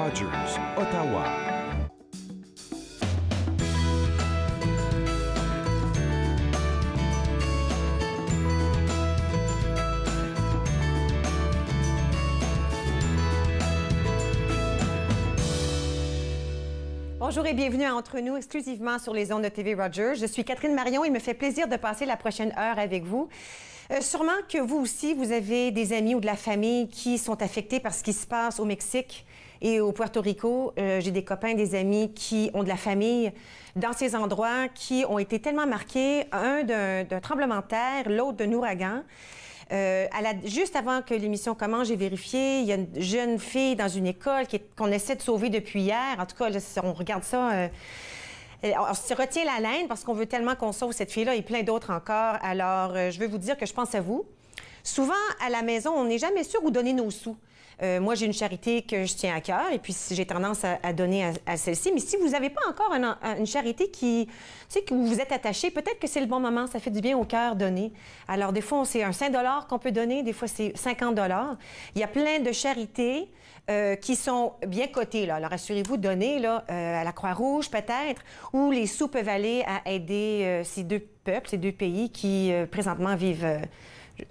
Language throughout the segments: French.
Rogers, Ottawa. Bonjour et bienvenue à Entre nous, exclusivement sur les ondes de TV Rogers. Je suis Catherine Marion et il me fait plaisir de passer la prochaine heure avec vous. Sûrement que vous aussi, vous avez des amis ou de la famille qui sont affectés par ce qui se passe au Mexique et au Puerto Rico. J'ai des copains, des amis qui ont de la famille dans ces endroits qui ont été tellement marqués, un d'un tremblement de terre, l'autre d'un ouragan. Juste avant que l'émission commence, j'ai vérifié, il y a une jeune fille dans une école qu'on essaie de sauver depuis hier. En tout cas, là, on regarde ça. On se retient la laine parce qu'on veut tellement qu'on sauve cette fille-là et plein d'autres encore. Alors, je veux vous dire que je pense à vous. Souvent, à la maison, on n'est jamais sûr où donner nos sous. Moi, j'ai une charité que je tiens à cœur et puis j'ai tendance à donner à celle-ci. Mais si vous n'avez pas encore une charité que vous êtes attaché, peut-être que c'est le bon moment. Ça fait du bien au cœur donner. Alors, des fois, c'est un 5 $ qu'on peut donner. Des fois, c'est 50 $. Il y a plein de charités qui sont bien cotées, là. Alors, assurez-vous de donner là, à la Croix-Rouge, peut-être, où les sous peuvent aller à aider ces deux peuples, ces deux pays qui, présentement, vivent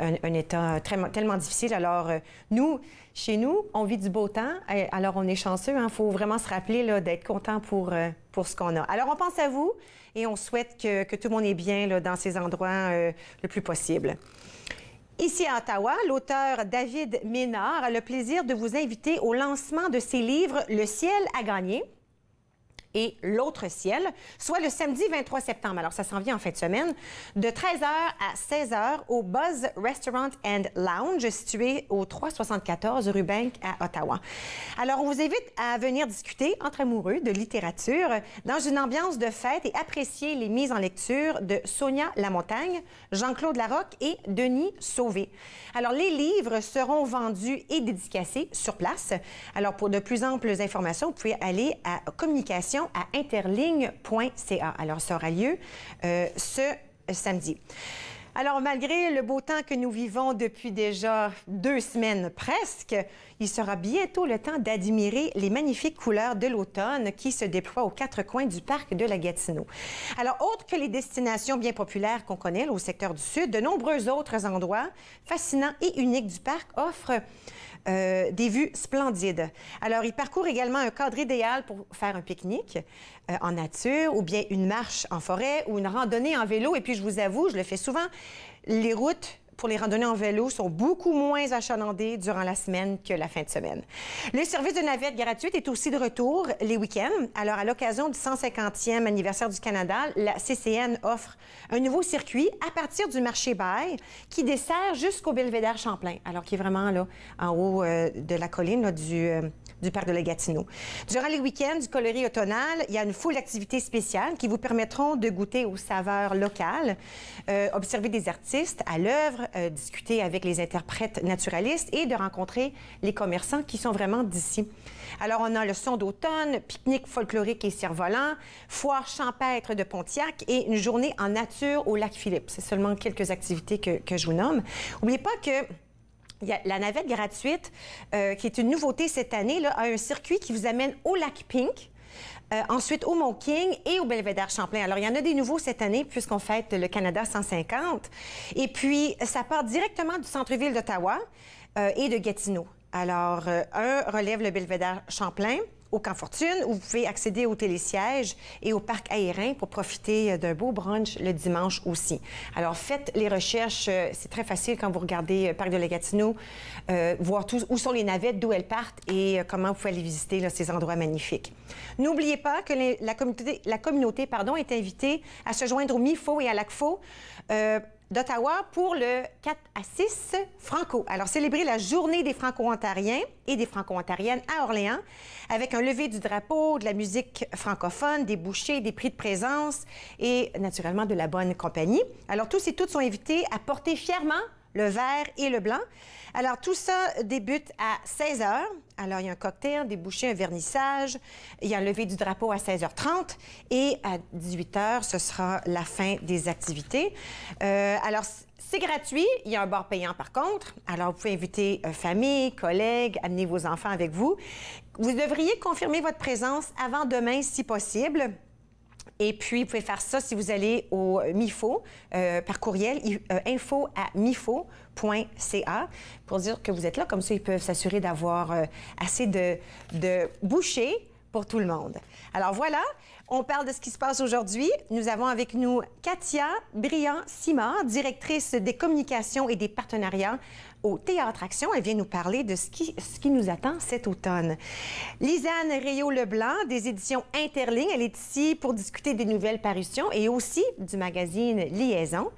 un état tellement difficile. Alors, nous, chez nous, on vit du beau temps. Alors, on est chanceux. Il faut vraiment se rappeler d'être content pour ce qu'on a. Alors, on pense à vous et on souhaite que tout le monde est bien là, dans ces endroits le plus possible. Ici à Ottawa, l'auteur David Ménard a le plaisir de vous inviter au lancement de ses livres « Le ciel a gagné » et L'autre ciel, soit le samedi 23 septembre. Alors, ça s'en vient en fin de semaine, de 13h à 16h au Buzz Restaurant and Lounge, situé au 374 rue Bank à Ottawa. Alors, on vous invite à venir discuter entre amoureux de littérature dans une ambiance de fête et apprécier les mises en lecture de Sonia Lamontagne, Jean-Claude Larocque et Denis Sauvé. Alors, les livres seront vendus et dédicacés sur place. Alors, pour de plus amples informations, vous pouvez aller à communication à interligne.ca. Alors, ça aura lieu ce samedi. Alors, malgré le beau temps que nous vivons depuis déjà 2 semaines presque, il sera bientôt le temps d'admirer les magnifiques couleurs de l'automne qui se déploient aux 4 coins du parc de la Gatineau. Alors, autre que les destinations bien populaires qu'on connaît là, au secteur du Sud, de nombreux autres endroits fascinants et uniques du parc offrent des vues splendides. Alors, il parcourt également un cadre idéal pour faire un pique-nique en nature ou bien une marche en forêt ou une randonnée en vélo. Et puis, je vous avoue, je le fais souvent, les routes pour les randonnées en vélo sont beaucoup moins achalandées durant la semaine que la fin de semaine. Le service de navette gratuite est aussi de retour les week-ends. Alors, à l'occasion du 150e anniversaire du Canada, la CCN offre un nouveau circuit à partir du marché Bail qui dessert jusqu'au Belvédère Champlain, alors qui est vraiment là, en haut de la colline là, du parc de la Gatineau. Durant les week-ends du coloris automnal, il y a une foule d'activités spéciales qui vous permettront de goûter aux saveurs locales, observer des artistes à l'œuvre, discuter avec les interprètes naturalistes et de rencontrer les commerçants qui sont vraiment d'ici. Alors, on a le son d'automne, pique-nique folklorique et cerf-volant, foire champêtre de Pontiac et une journée en nature au lac Philippe. C'est seulement quelques activités que je vous nomme. N'oubliez pas que il y a la navette gratuite, qui est une nouveauté cette année, là, a un circuit qui vous amène au lac Pink, ensuite au Mont-King et au Belvédère Champlain. Alors, il y en a des nouveaux cette année puisqu'on fête le Canada 150. Et puis, ça part directement du centre-ville d'Ottawa et de Gatineau. Alors, un relève le Belvédère Champlain au Camp Fortune, où vous pouvez accéder au télésiège et au parc aérien pour profiter d'un beau brunch le dimanche aussi. Alors, faites les recherches. C'est très facile quand vous regardez Parc de la Gatineau, voir où sont les navettes, d'où elles partent et comment vous pouvez aller visiter là, ces endroits magnifiques. N'oubliez pas que la communauté est invitée à se joindre au MIFO et à l'ACFO d'Ottawa pour le 4 à 6 Franco. Alors, célébrer la journée des Franco-Ontariens et des Franco-Ontariennes à Orléans avec un lever du drapeau, de la musique francophone, des bouchées, des prix de présence et naturellement de la bonne compagnie. Alors, tous et toutes sont invités à porter fièrement le vert et le blanc. Alors, tout ça débute à 16 h. Alors, il y a un cocktail, des bouchées, un vernissage. Il y a un lever du drapeau à 16h30. Et à 18 h, ce sera la fin des activités. Alors, c'est gratuit. Il y a un bar payant, par contre. Alors, vous pouvez inviter famille, collègues, amener vos enfants avec vous. Vous devriez confirmer votre présence avant demain, si possible. Et puis, vous pouvez faire ça si vous allez au MIFO par courriel, info@mifo.ca pour dire que vous êtes là. Comme ça, ils peuvent s'assurer d'avoir assez de bouchées pour tout le monde. Alors voilà, on parle de ce qui se passe aujourd'hui. Nous avons avec nous Katia Briand-Simard, directrice des communications et des partenariats au Théâtre Action. Elle vient nous parler de ce qui nous attend cet automne. Lisanne Réau-Leblanc, des éditions Interligne. Elle est ici pour discuter des nouvelles parutions et aussi du magazine Liaison.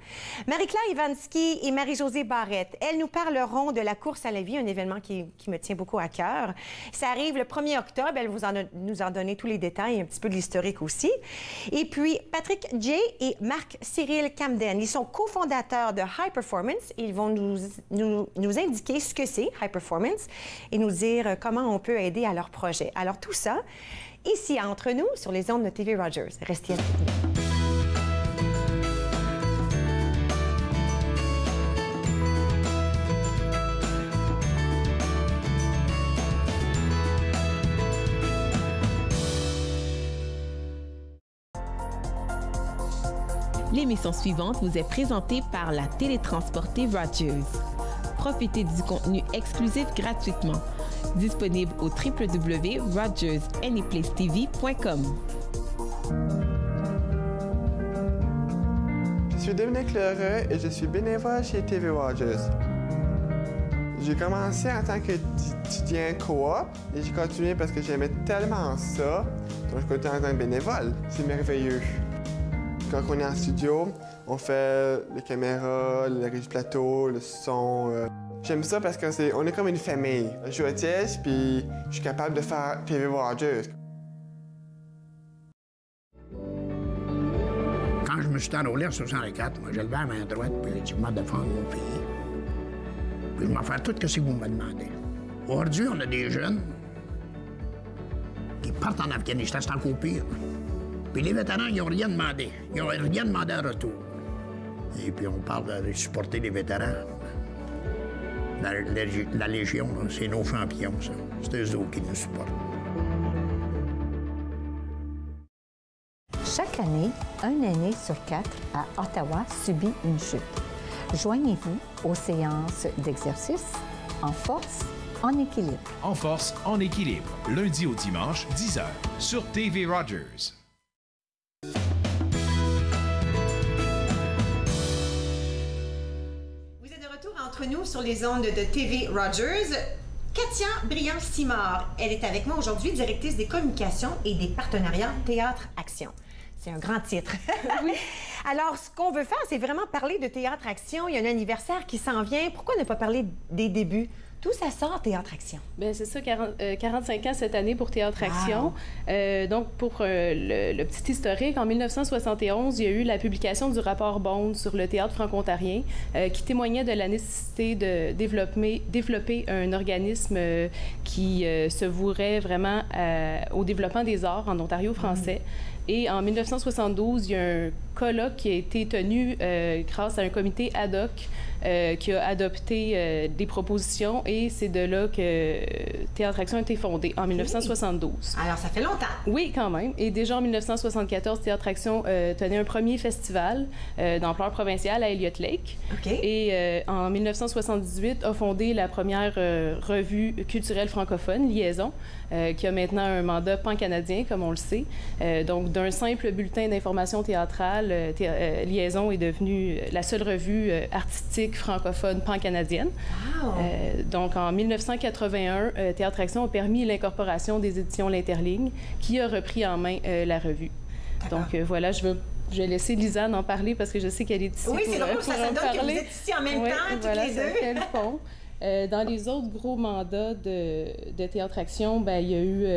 Marie-Claire Ivansky et Marie-Josée Barrette, elles nous parleront de la course à la vie, un événement qui me tient beaucoup à cœur. Ça arrive le 1er octobre. Elles nous en donner tous les détails, un petit peu de l'historique aussi. Et puis, Patrick Jay et Marc-Cyril Camden, ils sont cofondateurs de High Performance. Ils vont nous indiquer ce que c'est, High Performance, et nous dire comment on peut aider à leur projet. Alors, tout ça, ici, entre nous, sur les ondes de TV Rogers. Restez avec nous. L'émission suivante vous est présentée par la télétransportée Rogers. Profitez du contenu exclusif gratuitement. Disponible au www.rogersanyplacetv.com. Je suis Dominique Lheureux et je suis bénévole chez TV Rogers. J'ai commencé en tant qu'étudiant coop et j'ai continué parce que j'aimais tellement ça. Donc, je continue en tant que bénévole. C'est merveilleux. Quand on est en studio, on fait les caméras, le régie plateau, le son. J'aime ça parce qu'on est comme une famille. Je suis autiste, puis je suis capable de faire TV Rogers. Quand je me suis enrôlé en 64, moi, j'ai levé la main droite, puis j'ai dit, je vais défendre mon pays. Puis je vais faire tout ce que vous me demandez. Aujourd'hui, on a des jeunes qui partent en Afghanistan, c'est encore pire. Puis les vétérans, ils n'ont rien demandé. Ils n'ont rien demandé en retour. Et puis on parle de supporter les vétérans. La Légion, c'est nos champions, ça. C'est eux autres qui nous supportent. Chaque année, un aîné sur 4 à Ottawa subit une chute. Joignez-vous aux séances d'exercice en force, en équilibre. En force, en équilibre, lundi au dimanche, 10h, sur TV Rogers. Entre nous sur les ondes de TV Rogers, Katia Briand-Simard. Elle est avec moi aujourd'hui, directrice des communications et des partenariats Théâtre Action. C'est un grand titre. Oui. Alors, ce qu'on veut faire, c'est vraiment parler de Théâtre Action. Il y a un anniversaire qui s'en vient. Pourquoi ne pas parler des débuts? D'où ça sort, Théâtre Action? Bien, c'est ça, 45 ans cette année pour Théâtre Action. Wow. Donc, pour le petit historique, en 1971, il y a eu la publication du rapport Bond sur le théâtre franco-ontarien qui témoignait de la nécessité de développer un organisme qui se vouerait vraiment au développement des arts en Ontario français. Et en 1972, il y a un colloque qui a été tenu grâce à un comité ad hoc qui a adopté des propositions et c'est de là que Théâtre Action a été fondé, en 1972. Alors, ça fait longtemps. Oui, quand même. Et déjà en 1974, Théâtre Action tenait un premier festival d'ampleur provinciale à Elliott Lake. Okay. Et en 1978, a fondé la première revue culturelle francophone, Liaison, qui a maintenant un mandat pan-canadien, comme on le sait. Donc, d'un simple bulletin d'information théâtrale, Liaison est devenue la seule revue artistique francophone pan-canadienne. Wow. Donc, en 1981, Théâtre Action a permis l'incorporation des éditions L'Interligne, qui a repris en main la revue. Donc, voilà, je vais laisser Lisanne en parler parce que je sais qu'elle est ici. Oui, c'est drôle, ça donne que vous êtes ici en même temps, voilà, toutes les deux. Ça fait le fond. Dans les autres gros mandats de Théâtre Action, bien, il y a eu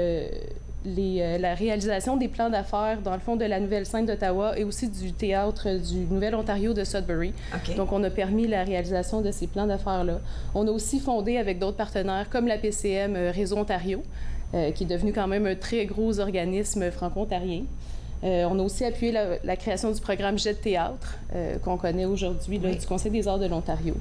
la réalisation des plans d'affaires, dans le fond, de la nouvelle scène d'Ottawa et aussi du théâtre du Nouvel-Ontario de Sudbury. Okay. Donc, on a permis la réalisation de ces plans d'affaires-là. On a aussi fondé avec d'autres partenaires, comme la PCM Réseau Ontario, qui est devenu quand même un très gros organisme franco-ontarien. On a aussi appuyé la création du programme Jet Théâtre, qu'on connaît aujourd'hui, du Conseil des arts de l'Ontario.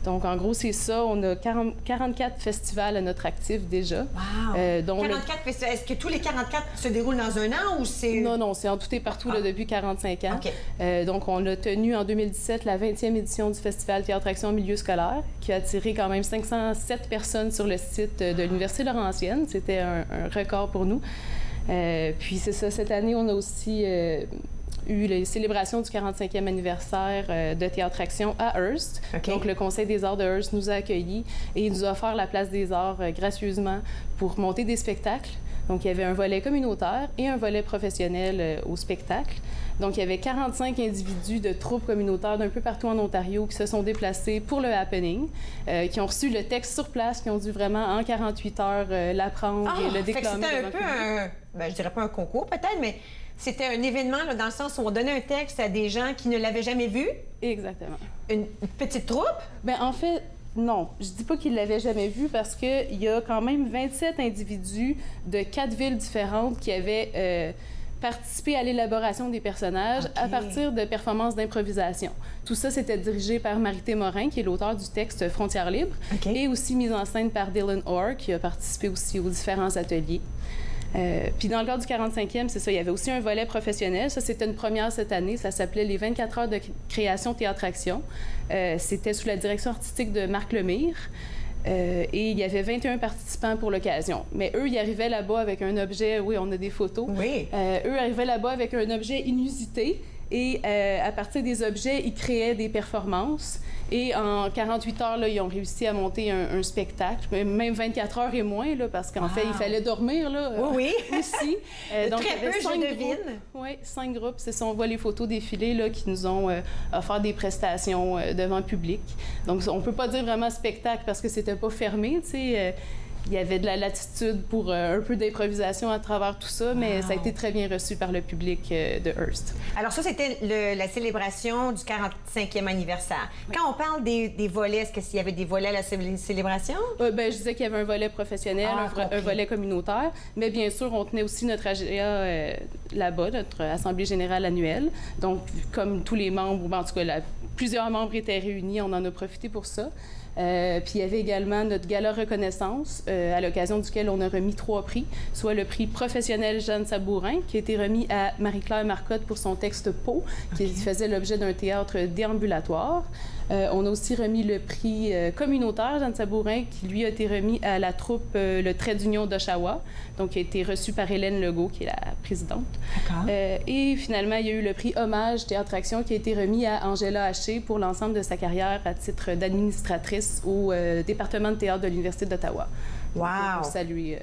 Donc, en gros, c'est ça. On a 44 festivals à notre actif déjà. Wow! 44 festivals. Est-ce que tous les 44 se déroulent dans un an ou c'est... Non, c'est en tout et partout là, depuis 45 ans. Okay. Donc, on a tenu en 2017 la 20e édition du Festival Théâtre-Action en milieu scolaire, qui a attiré quand même 507 personnes sur le site de l'Université Laurentienne. C'était un record pour nous. Puis c'est ça, cette année, on a aussi eu les célébrations du 45e anniversaire de Théâtre Action à Hearst. Okay. Donc, le Conseil des arts de Hearst nous a accueillis et il nous a offert la place des arts gracieusement pour monter des spectacles. Donc, il y avait un volet communautaire et un volet professionnel au spectacle. Donc, il y avait 45 individus de troupes communautaires d'un peu partout en Ontario qui se sont déplacés pour le happening, qui ont reçu le texte sur place, qui ont dû vraiment, en 48 heures, l'apprendre et le déclamer. C'était un peu je dirais pas un concours peut-être, mais c'était un événement là, dans le sens où on donnait un texte à des gens qui ne l'avaient jamais vu. Exactement. Une petite troupe? Bien, en fait, non. Je dis pas qu'ils ne l'avaient jamais vu parce qu'il y a quand même 27 individus de 4 villes différentes qui avaient participé à l'élaboration des personnages à partir de performances d'improvisation. Tout ça, c'était dirigé par Marité Morin, qui est l'auteur du texte Frontières libres, et aussi mise en scène par Dylan Orr, qui a participé aussi aux différents ateliers. Puis dans le cadre du 45e, c'est ça, il y avait aussi un volet professionnel. Ça, c'était une première cette année. Ça s'appelait les 24 heures de création Théâtre-Action. C'était sous la direction artistique de Marc Lemire. Et il y avait 21 participants pour l'occasion. Mais eux, ils arrivaient là-bas avec un objet... Oui, on a des photos. Oui. Eux arrivaient là-bas avec un objet inusité. Et à partir des objets, ils créaient des performances. Et en 48 heures, là, ils ont réussi à monter un spectacle, même 24 heures et moins, là, parce qu'en fait, il fallait dormir là, oui. Aussi. Donc, très peu, je devine. Oui, 5 groupes. C'est ça, on voit les photos défiler là, qui nous ont offert des prestations devant le public. Donc, on peut pas dire vraiment spectacle parce que c'était pas fermé, tu sais. Il y avait de la latitude pour un peu d'improvisation à travers tout ça, mais ça a été très bien reçu par le public de Hearst. Alors ça, c'était la célébration du 45e anniversaire. Oui. Quand on parle des volets, est-ce qu'il y avait des volets à la célébration? Bien, je disais qu'il y avait un volet professionnel, un volet communautaire, mais bien sûr, on tenait aussi notre AGA là-bas, notre Assemblée générale annuelle. Donc, comme tous les membres, en tout cas, plusieurs membres étaient réunis, on en a profité pour ça. Puis il y avait également notre gala reconnaissance, à l'occasion duquel on a remis 3 prix, soit le prix professionnel Jeanne Sabourin, qui a été remis à Marie-Claire Marcotte pour son texte Pau, qui faisait l'objet d'un théâtre déambulatoire. On a aussi remis le prix communautaire Jeanne Sabourin, qui lui a été remis à la troupe Le Trait d'Union d'Oshawa, donc qui a été reçu par Hélène Legault, qui est la présidente. Et finalement, il y a eu le prix Hommage Théâtre-Action, qui a été remis à Angela Haché pour l'ensemble de sa carrière à titre d'administratrice au département de théâtre de l'Université d'Ottawa. Wow! Pour saluer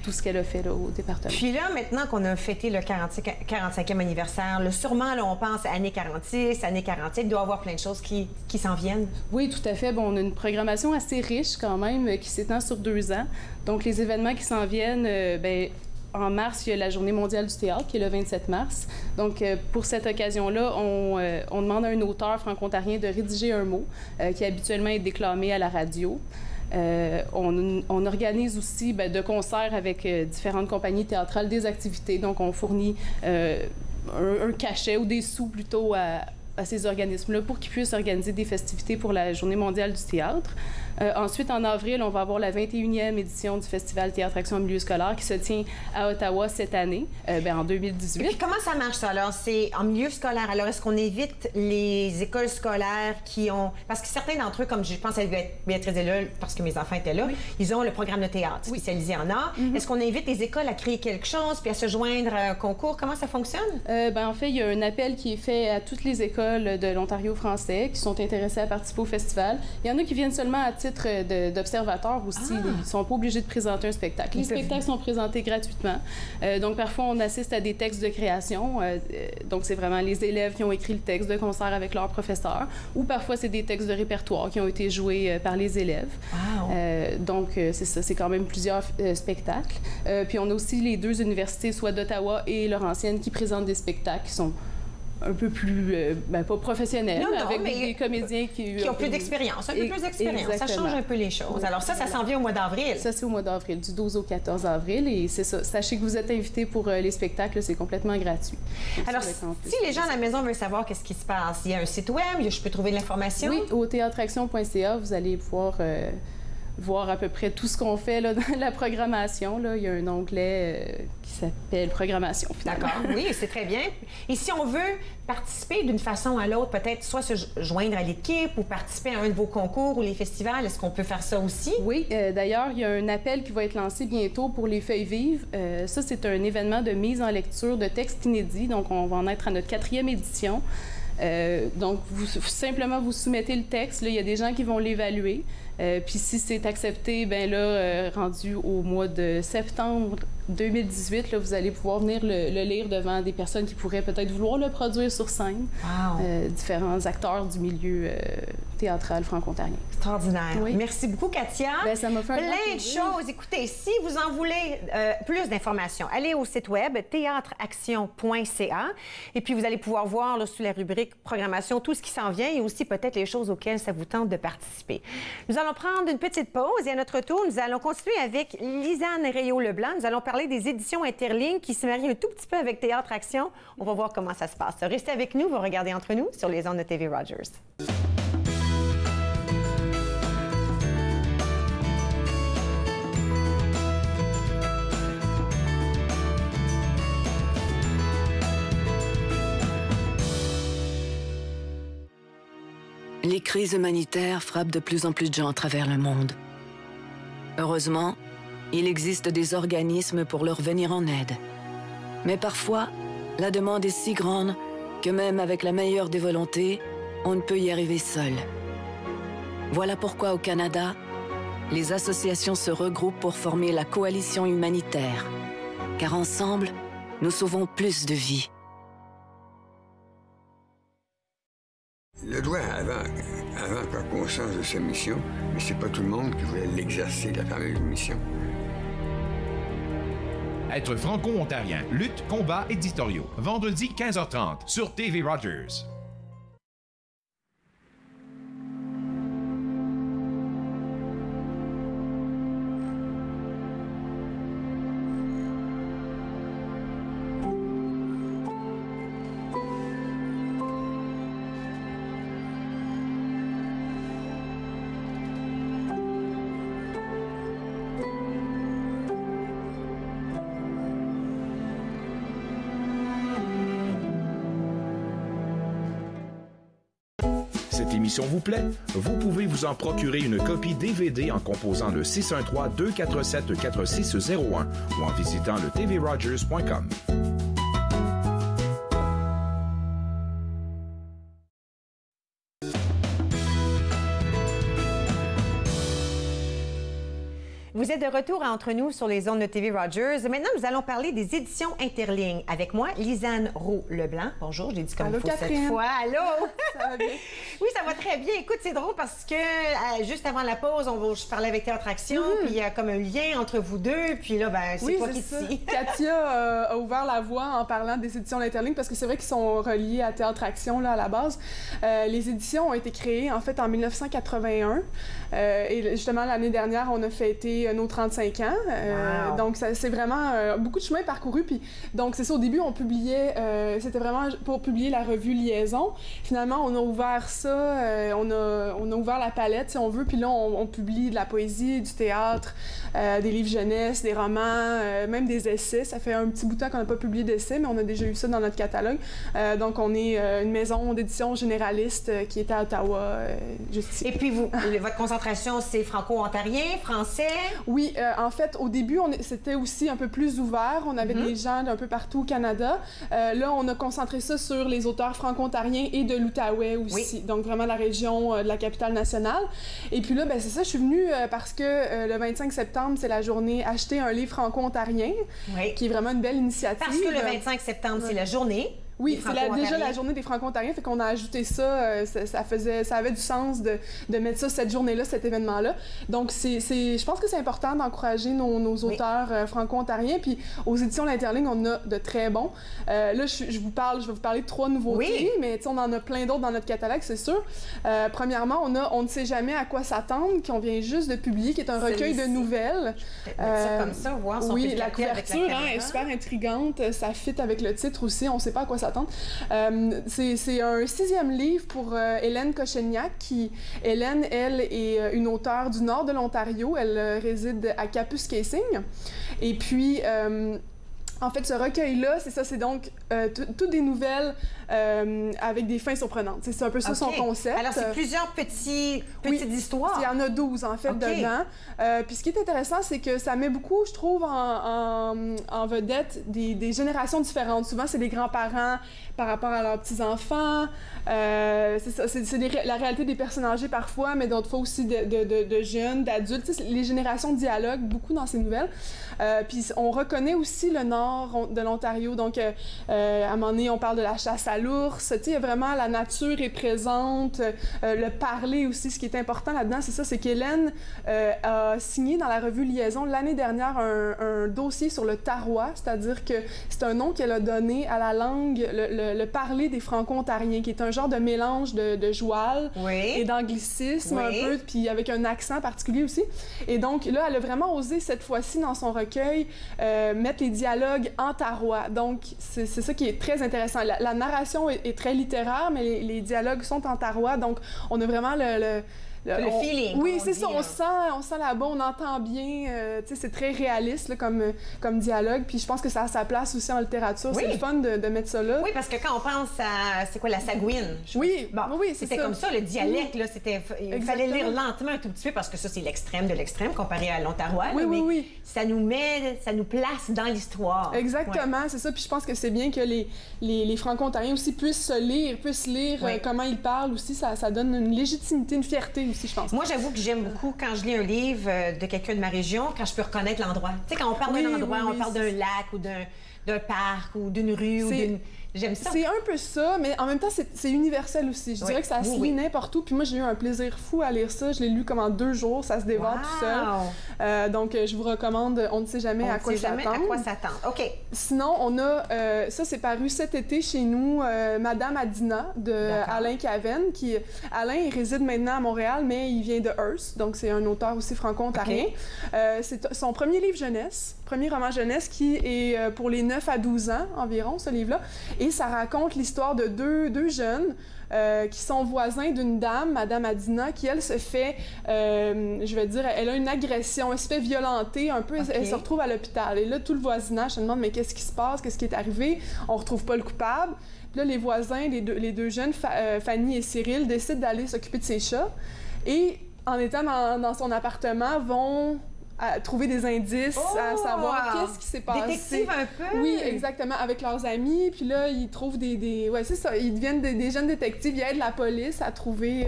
tout ce qu'elle a fait là, au département. Puis là, maintenant qu'on a fêté le 45e anniversaire, là, sûrement, là, on pense à années 46, années 47, il doit y avoir plein de choses qui s'en viennent. Oui, tout à fait. Bon, on a une programmation assez riche quand même, qui s'étend sur 2 ans. Donc, les événements qui s'en viennent, en mars, il y a la Journée mondiale du théâtre, qui est le 27 mars. Donc, pour cette occasion-là, on demande à un auteur franco-ontarien de rédiger un mot qui habituellement est déclamé à la radio. On organise aussi de concerts avec différentes compagnies théâtrales des activités. Donc, on fournit un cachet ou des sous plutôt à ces organismes-là pour qu'ils puissent organiser des festivités pour la Journée mondiale du théâtre. Ensuite, en avril, on va avoir la 21e édition du Festival Théâtre-Action en milieu scolaire qui se tient à Ottawa cette année, en 2018. Et puis, comment ça marche, ça? Alors, c'est en milieu scolaire. Alors, est-ce qu'on évite les écoles scolaires qui ont... Parce que certains d'entre eux, comme je pense à Béatrice Deleuil, parce que mes enfants étaient là, ils ont le programme de théâtre spécialisé en art. Est-ce qu'on invite les écoles à créer quelque chose puis à se joindre à un concours? Comment ça fonctionne? En fait, il y a un appel qui est fait à toutes les écoles écoles de l'Ontario français qui sont intéressés à participer au festival. Il y en a qui viennent seulement à titre d'observateurs aussi. Ils ne sont pas obligés de présenter un spectacle. Les spectacles sont présentés gratuitement. Donc, parfois, on assiste à des textes de création. Donc, c'est vraiment les élèves qui ont écrit le texte de concert avec leur professeur. Ou parfois, c'est des textes de répertoire qui ont été joués par les élèves. Wow. Donc, c'est ça. C'est quand même plusieurs spectacles. Puis, on a aussi les deux universités, soit d'Ottawa et Laurentienne, qui présentent des spectacles qui sont un peu plus, pas professionnels, non, avec des comédiens qui ont plus d'expérience, un peu plus d'expérience. Ça change un peu les choses. Alors ça s'en vient au mois d'avril. Ça, c'est au mois d'avril, du 12 au 14 avril. Et c'est ça. Sachez que vous êtes invités pour les spectacles, c'est complètement gratuit. Alors, si les gens à la maison veulent savoir qu'est-ce qui se passe, il y a un site web, je peux trouver de l'information? Oui, au théâtreaction.ca, vous allez pouvoir voir à peu près tout ce qu'on fait là, dans la programmation. Là. Il y a un onglet qui s'appelle Programmation. D'accord, oui, c'est très bien. Et si on veut participer d'une façon ou à l'autre, peut-être soit se joindre à l'équipe ou participer à un de vos concours ou les festivals, est-ce qu'on peut faire ça aussi? Oui, d'ailleurs, il y a un appel qui va être lancé bientôt pour les Feuilles vives. Ça, c'est un événement de mise en lecture de textes inédits. Donc, on va en être à notre 4e édition. Donc, simplement, vous soumettez le texte. Là, il y a des gens qui vont l'évaluer. Puis si c'est accepté, bien là, rendu au mois de septembre 2018, là, vous allez pouvoir venir le lire devant des personnes qui pourraient peut-être vouloir le produire sur scène. Wow. Différents acteurs du milieu théâtral franco-ontarien. Extraordinaire. Oui. Merci beaucoup, Katia. Bien, ça m'a fait plein de choses. Écoutez, si vous en voulez plus d'informations, allez au site web théâtreaction.ca et puis vous allez pouvoir voir là, sous la rubrique programmation tout ce qui s'en vient et aussi peut-être les choses auxquelles ça vous tente de participer. Nous allons prendre une petite pause et à notre tour, nous allons continuer avec Lisanne Réau-Leblanc. Nous allons parler des éditions Interlignes qui se marient un tout petit peu avec Théâtre Action. On va voir comment ça se passe. Restez avec nous, vous regardez Entre nous sur les ondes de TV Rogers. Les crises humanitaires frappent de plus en plus de gens à travers le monde. Heureusement, il existe des organismes pour leur venir en aide. Mais parfois, la demande est si grande que même avec la meilleure des volontés, on ne peut y arriver seul. Voilà pourquoi au Canada, les associations se regroupent pour former la coalition humanitaire. Car ensemble, nous sauvons plus de vies. Le droit avant qu'on ait conscience de sa mission, mais c'est pas tout le monde qui voulait l'exercer, la fameuse mission. Être franco-ontarien, lutte, combat, éditoriaux. Vendredi 15h30 sur TV Rogers. Cette émission vous plaît? Vous pouvez vous en procurer une copie DVD en composant le 613-247-4601 ou en visitant le tvrogers.com. Vous êtes de retour à Entre nous sur les ondes de TV Rogers. Maintenant, nous allons parler des éditions Interlignes. Avec moi, Lisanne Réau-Leblanc. Bonjour, je l'ai dit comme il faut cette fois. Allô? Ça va bien? Oui, ça va très bien. Écoute, c'est drôle parce que juste avant la pause, je parlais avec Théâtre Action, puis il y a comme un lien entre vous deux, puis là, ben, c'est toi qui dis. Katia a ouvert la voie en parlant des éditions Interlignes parce que c'est vrai qu'ils sont reliés à Théâtre Action là, à la base. Les éditions ont été créées en fait en 1981 et justement l'année dernière, on a fêté nos 35 ans. Wow. Donc, c'est vraiment beaucoup de chemin parcouru. Puis, donc, c'est ça, au début, on publiait, c'était vraiment pour publier la revue Liaison. Finalement, on a ouvert ça ça, on a ouvert la palette, si on veut, puis là, on publie de la poésie, du théâtre, des livres jeunesse, des romans, même des essais. Ça fait un petit bout de temps qu'on n'a pas publié d'essais, mais on a déjà eu ça dans notre catalogue. Donc, on est une maison d'édition généraliste qui est à Ottawa, juste ici. Et puis, votre concentration, c'est franco-ontarien, français? Oui, en fait, au début, c'était aussi un peu plus ouvert. On avait des gens d'un peu partout au Canada. Là, on a concentré ça sur les auteurs franco-ontariens et de l'Outaouais aussi. Donc, vraiment la région de la capitale nationale. Et puis là, ben, c'est ça, je suis venue parce que le 25 septembre, c'est la journée Acheter un livre franco-ontarien, qui est vraiment une belle initiative. Parce que le 25 septembre, c'est la journée. Oui, c'est déjà la journée des Franco-Ontariens, fait qu'on a ajouté ça, ça avait du sens de mettre ça cette journée-là, cet événement-là. Donc, je pense que c'est important d'encourager nos auteurs franco-ontariens, puis aux éditions L'Interligne, on a de très bons. Là, je vais vous parler de 3 nouveautés, mais on en a plein d'autres dans notre catalogue, c'est sûr. Premièrement, On ne sait jamais à quoi s'attendre, qu'on vient juste de publier, qui est un recueil de nouvelles. Ça comme ça, voir si on peut la couverture avec est super intrigante, ça fit avec le titre aussi, on ne sait pas à quoi s'attendre. C'est un 6e livre pour Hélène Kocheniak, Hélène, elle, est une auteure du nord de l'Ontario. Elle réside à Kapuskasing. Et puis, en fait, ce recueil-là, c'est donc toutes des nouvelles avec des fins surprenantes. C'est un peu ça son concept. Alors, c'est plusieurs petites histoires. Il y en a 12, en fait, dedans. Puis ce qui est intéressant, c'est que ça met beaucoup, je trouve, en vedette des générations différentes. Souvent, c'est les grands-parents par rapport à leurs petits-enfants. C'est ça, c'est la réalité des personnes âgées parfois, mais d'autres fois aussi de jeunes, d'adultes. Les générations dialoguent beaucoup dans ces nouvelles. Puis on reconnaît aussi le nord de l'Ontario. Donc, à un moment donné, on parle de la chasse à l'ours. Tu sais, il y a vraiment la nature est présente, le parler aussi. Ce qui est important là-dedans, c'est ça, c'est qu'Hélène a signé dans la revue Liaison l'année dernière un dossier sur le tarois, c'est-à-dire que c'est un nom qu'elle a donné à la langue, le parler des Franco-Ontariens, qui est un genre de mélange de joual et d'anglicisme un peu, puis avec un accent particulier aussi. Et donc, là, elle a vraiment osé cette fois-ci dans son recueil mettre les dialogues en tarois. Donc, c'est ça qui est très intéressant. La narration est très littéraire, mais les dialogues sont en tarois, donc on a vraiment le feeling. Oui, c'est ça. On sent là-bas, on entend bien. Tu sais, c'est très réaliste là, comme dialogue. Puis je pense que ça a sa place aussi en littérature. C'est le fun de mettre ça là. Oui, parce que quand on pense à... C'est quoi, la sagouine? Oui, c'était comme ça. Le dialecte, là, c'était... Il fallait lire lentement un tout petit peu parce que ça, c'est l'extrême de l'extrême comparé à l'ontarois. Oui. Ça nous place dans l'histoire. Exactement, c'est ça. Puis je pense que c'est bien que les Franco-Ontariens aussi puissent lire comment ils parlent aussi. Ça donne une légitimité, une fierté aussi, je pense. Moi, j'avoue que j'aime beaucoup quand je lis un livre de quelqu'un de ma région, quand je peux reconnaître l'endroit. Tu sais, quand on parle d'un endroit, on parle d'un lac ou d'un parc ou d'une rue ou d'une... J'aime ça. C'est un peu ça, mais en même temps, c'est universel aussi. Je dirais que ça se lit n'importe où. Puis moi, j'ai eu un plaisir fou à lire ça. Je l'ai lu comme en 2 jours. Ça se dévore tout seul. Donc, je vous recommande On ne sait jamais à quoi s'attendre. OK. Sinon, on a... ça, c'est paru cet été chez nous, Madame Adina, de Alain Caven. Alain, il réside maintenant à Montréal, mais il vient de Hearst. Donc, c'est un auteur aussi franco-ontarien. C'est son premier livre jeunesse, premier roman jeunesse, qui est pour les 9 à 12 ans environ, ce livre-là. Et ça raconte l'histoire de deux jeunes qui sont voisins d'une dame, Madame Adina, qui, elle, se fait, je vais dire, elle a une agression, elle se fait violenter un peu, elle se retrouve à l'hôpital. Et là, tout le voisinage se demande, mais qu'est-ce qui se passe? Qu'est-ce qui est arrivé? On retrouve pas le coupable. Puis là, les voisins, les deux jeunes, Fanny et Cyril, décident d'aller s'occuper de ses chats. Et en étant dans son appartement, vont... à trouver des indices, à savoir qu'est-ce qui s'est passé. Détective un peu. Oui, exactement, avec leurs amis. Puis là, ils trouvent ouais, c'est ça, ils deviennent des jeunes détectives, ils aident la police à trouver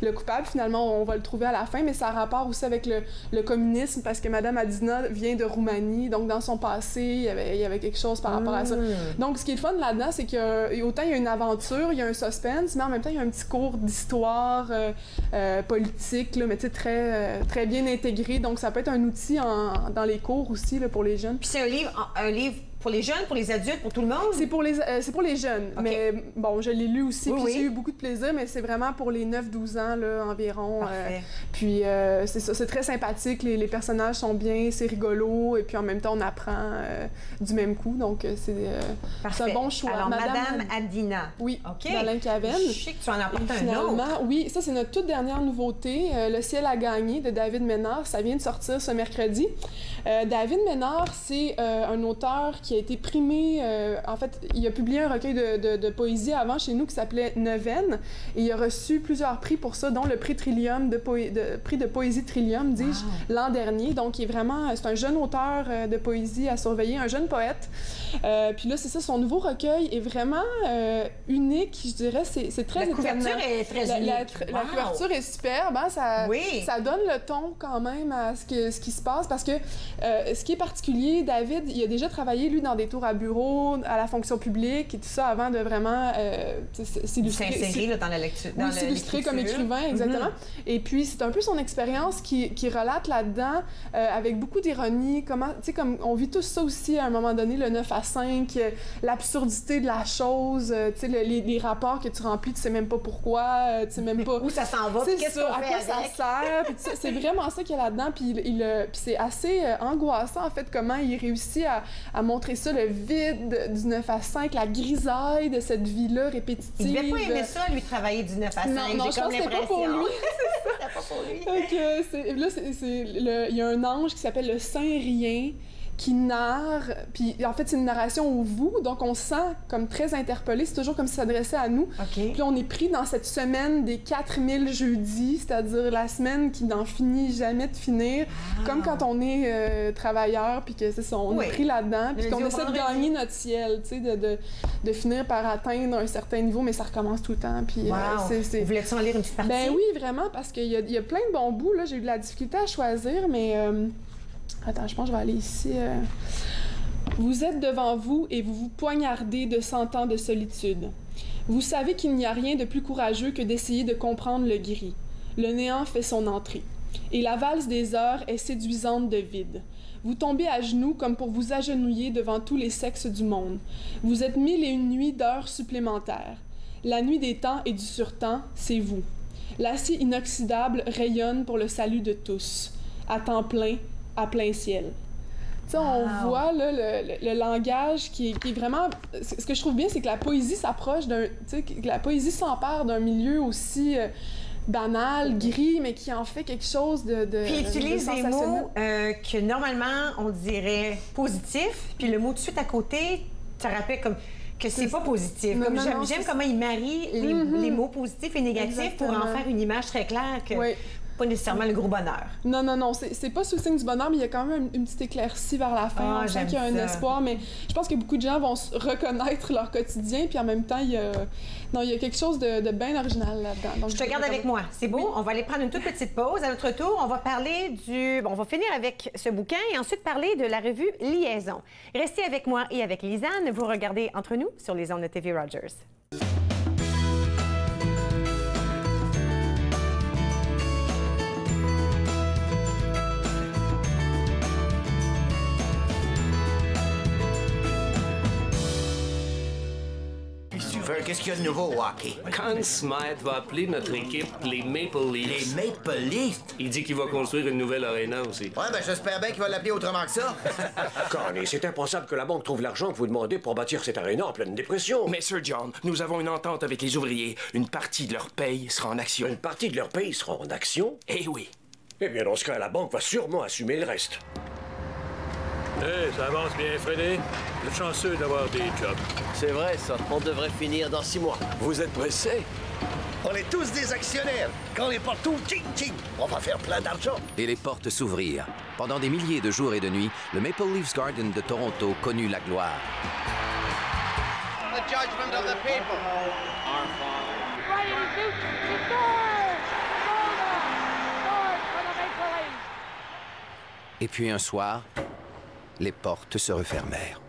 le coupable. Finalement, on va le trouver à la fin, mais ça a rapport aussi avec le communisme, parce que Madame Adina vient de Roumanie, donc dans son passé, il y avait quelque chose par rapport à ça. Donc, ce qui est le fun là-dedans, c'est qu'autant il y a une aventure, il y a un suspense, mais en même temps, il y a un petit cours d'histoire politique, là, mais tu sais, très bien intégré. Donc, ça peut être un outil dans les cours aussi là, pour les jeunes. Puis c'est un livre Pour les jeunes, pour les adultes, pour tout le monde? C'est pour les jeunes. Okay. Mais bon, je l'ai lu aussi, puis j'ai eu beaucoup de plaisir, mais c'est vraiment pour les 9-12 ans là, environ. Puis c'est ça, c'est très sympathique, les personnages sont bien, c'est rigolo, et puis en même temps, on apprend du même coup, donc c'est un bon choix. Alors, Madame Adina. Oui, okay. d'Alain Cavenne. Je sais que tu en as apporté un autre. Oui, ça, c'est notre toute dernière nouveauté, Le ciel a gagné, de David Ménard. Ça vient de sortir ce mercredi. David Ménard, c'est un auteur qui a été primé. En fait, il a publié un recueil de poésie avant chez nous qui s'appelait Neuvaine. Et il a reçu plusieurs prix pour ça, dont le prix Trillium prix de poésie Trillium, dis-je, l'an dernier. Donc, c'est un jeune auteur de poésie à surveiller, un jeune poète. Puis là, c'est ça, son nouveau recueil est vraiment unique, je dirais. C'est très étonnant. La couverture est très unique. La couverture est superbe. Hein? Ça donne le ton quand même à ce qui se passe parce que ce qui est particulier, David, il a déjà travaillé, lui, dans des tours à bureau, à la fonction publique et tout ça avant de vraiment s'illustrer dans la lecture. Oui, s'illustrer comme écrivain, exactement. Et puis, c'est un peu son expérience qui relate là-dedans avec beaucoup d'ironie. Comme on vit tous ça aussi à un moment donné, le 9 à 5, l'absurdité de la chose, les rapports que tu remplis, tu sais même pas pourquoi, tu sais même pas... Où ça s'en va, qu'est-ce qu'on fait avec? À quoi ça sert, c'est vraiment ça qu'il y a là-dedans, puis c'est assez angoissant, en fait, comment il réussit à montrer ça, le vide du 9 à 5, la grisaille de cette vie-là répétitive. Il devait pas aimer ça, lui, travailler du 9 à 5, non, je pense que c'était pas pour lui. C'était pas pour lui. Là, il y a un ange qui s'appelle le Saint-Rien, qui narre, puis en fait, c'est une narration au vous, donc on se sent comme très interpellé, c'est toujours comme si ça s'adressait à nous. Okay. Puis on est pris dans cette semaine des 4000 jeudis, c'est-à-dire la semaine qui n'en finit jamais de finir, comme quand on est travailleur, puis que c'est ça, on est pris là-dedans, puis qu'on essaie de gagner notre ciel, tu sais, de finir par atteindre un certain niveau, mais ça recommence tout le temps, puis Vous voulez-tu en lire une petite partie? Ben oui, vraiment, parce qu'il y a plein de bons bouts, là, j'ai eu de la difficulté à choisir, mais... Attends, je pense que je vais aller ici. Vous êtes devant vous et vous vous poignardez de 100 ans de solitude. Vous savez qu'il n'y a rien de plus courageux que d'essayer de comprendre le gris. Le néant fait son entrée. Et la valse des heures est séduisante de vide. Vous tombez à genoux comme pour vous agenouiller devant tous les sexes du monde. Vous êtes 1001 nuits d'heures supplémentaires. La nuit des temps et du surtemps, c'est vous. L'acier inoxydable rayonne pour le salut de tous. À temps plein, à plein ciel. Tu sais, on voit là, le langage qui est vraiment... Ce que je trouve bien, c'est que la poésie s'approche d'un... Tu sais, que la poésie s'empare d'un milieu aussi banal, gris, mais qui en fait quelque chose de Puis il utilise des mots que normalement, on dirait positifs, puis le mot tout de suite à côté, ça rappelle comme... que c'est pas positif. Comme j'aime comment il marie les mots positifs et négatifs pour en faire une image très claire que... Pas nécessairement le gros bonheur. Non, c'est pas sous le signe du bonheur, mais il y a quand même une petite éclaircie vers la fin. On sent qu'il y a un espoir, mais je pense que beaucoup de gens vont reconnaître leur quotidien, puis en même temps, il y a quelque chose de bien original là-dedans. Donc, je te garde avec moi. C'est beau? Oui. On va aller prendre une toute petite pause. À notre tour, on va parler on va finir avec ce bouquin et ensuite parler de la revue Liaison. Restez avec moi et avec Lisanne. Vous regardez Entre nous sur les ondes de TV Rogers. Qu'est-ce qu'il y a de nouveau au hockey? Conn Smythe va appeler notre équipe les Maple Leafs. Les Maple Leafs? Il dit qu'il va construire une nouvelle arena aussi. Ouais, ben j'espère bien qu'il va l'appeler autrement que ça. Connie, c'est impensable que la banque trouve l'argent que vous demandez pour bâtir cette arena en pleine dépression. Mais Sir John, nous avons une entente avec les ouvriers. Une partie de leur paye sera en action. Une partie de leur paye sera en action? Eh oui. Eh bien, dans ce cas, la banque va sûrement assumer le reste. Hey, ça avance bien, Freddy. Vous êtes chanceux d'avoir des jobs. C'est vrai, ça. On devrait finir dans 6 mois. Vous êtes pressés? On est tous des actionnaires. Quand les portes ouvrent, tching, tching, on va faire plein d'argent. Et les portes s'ouvrirent. Pendant des milliers de jours et de nuits, le Maple Leafs Garden de Toronto connut la gloire. The judgment of the people. Our Father. Ready to shoot. He scores! Scores for the Maple Leafs. Et puis un soir, les portes se refermèrent.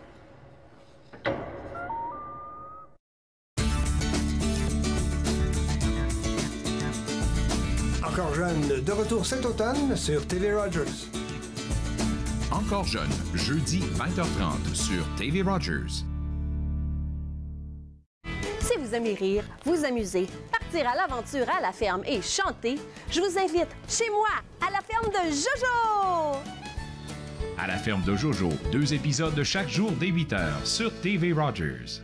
Encore jeune, de retour cet automne sur TV Rogers. Encore jeune, jeudi 20h30 sur TV Rogers. Si vous aimez rire, vous amuser, partir à l'aventure à la ferme et chanter, je vous invite chez moi, à la ferme de Jojo! À la ferme de Jojo, 2 épisodes de chaque jour dès 8h sur TV Rogers.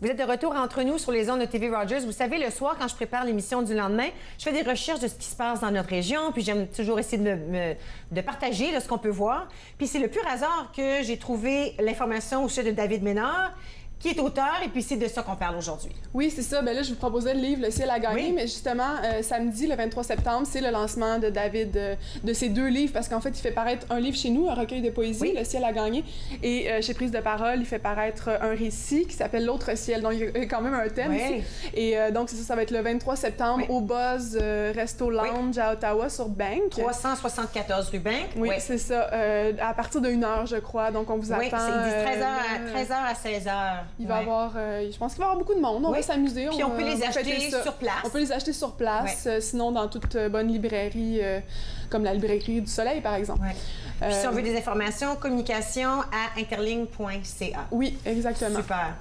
Vous êtes de retour entre nous sur les ondes de TV Rogers. Vous savez, le soir, quand je prépare l'émission du lendemain, je fais des recherches de ce qui se passe dans notre région, puis j'aime toujours essayer de partager là, ce qu'on peut voir. Puis c'est le pur hasard que j'ai trouvé l'information au sujet de David Ménard, qui est auteur, et puis c'est de ça qu'on parle aujourd'hui. Oui, c'est ça. Bien là, je vous proposais le livre « Le ciel a gagné », mais justement, samedi, le 23 septembre, c'est le lancement de David de ses 2 livres, parce qu'en fait, il fait paraître un livre chez nous, un recueil de poésie, Le ciel a gagné, et chez Prise de parole, il fait paraître un récit qui s'appelle L'autre ciel, donc il y a quand même un thème ici. Et donc, c'est ça, ça va être le 23 septembre au Buzz Resto Lounge à Ottawa, sur Bank. 374 rue Bank. Oui, c'est ça, à partir de 1h, je crois, donc on vous attend. Oui, c'est 13h à 16h. Il va y avoir, je pense qu'il va y avoir beaucoup de monde. On va s'amuser. Puis on peut les acheter sur place. On peut les acheter sur place, sinon dans toute bonne librairie, comme la librairie du Soleil, par exemple. Puis si on veut des informations, communication à interligne.ca. Oui, exactement. Super.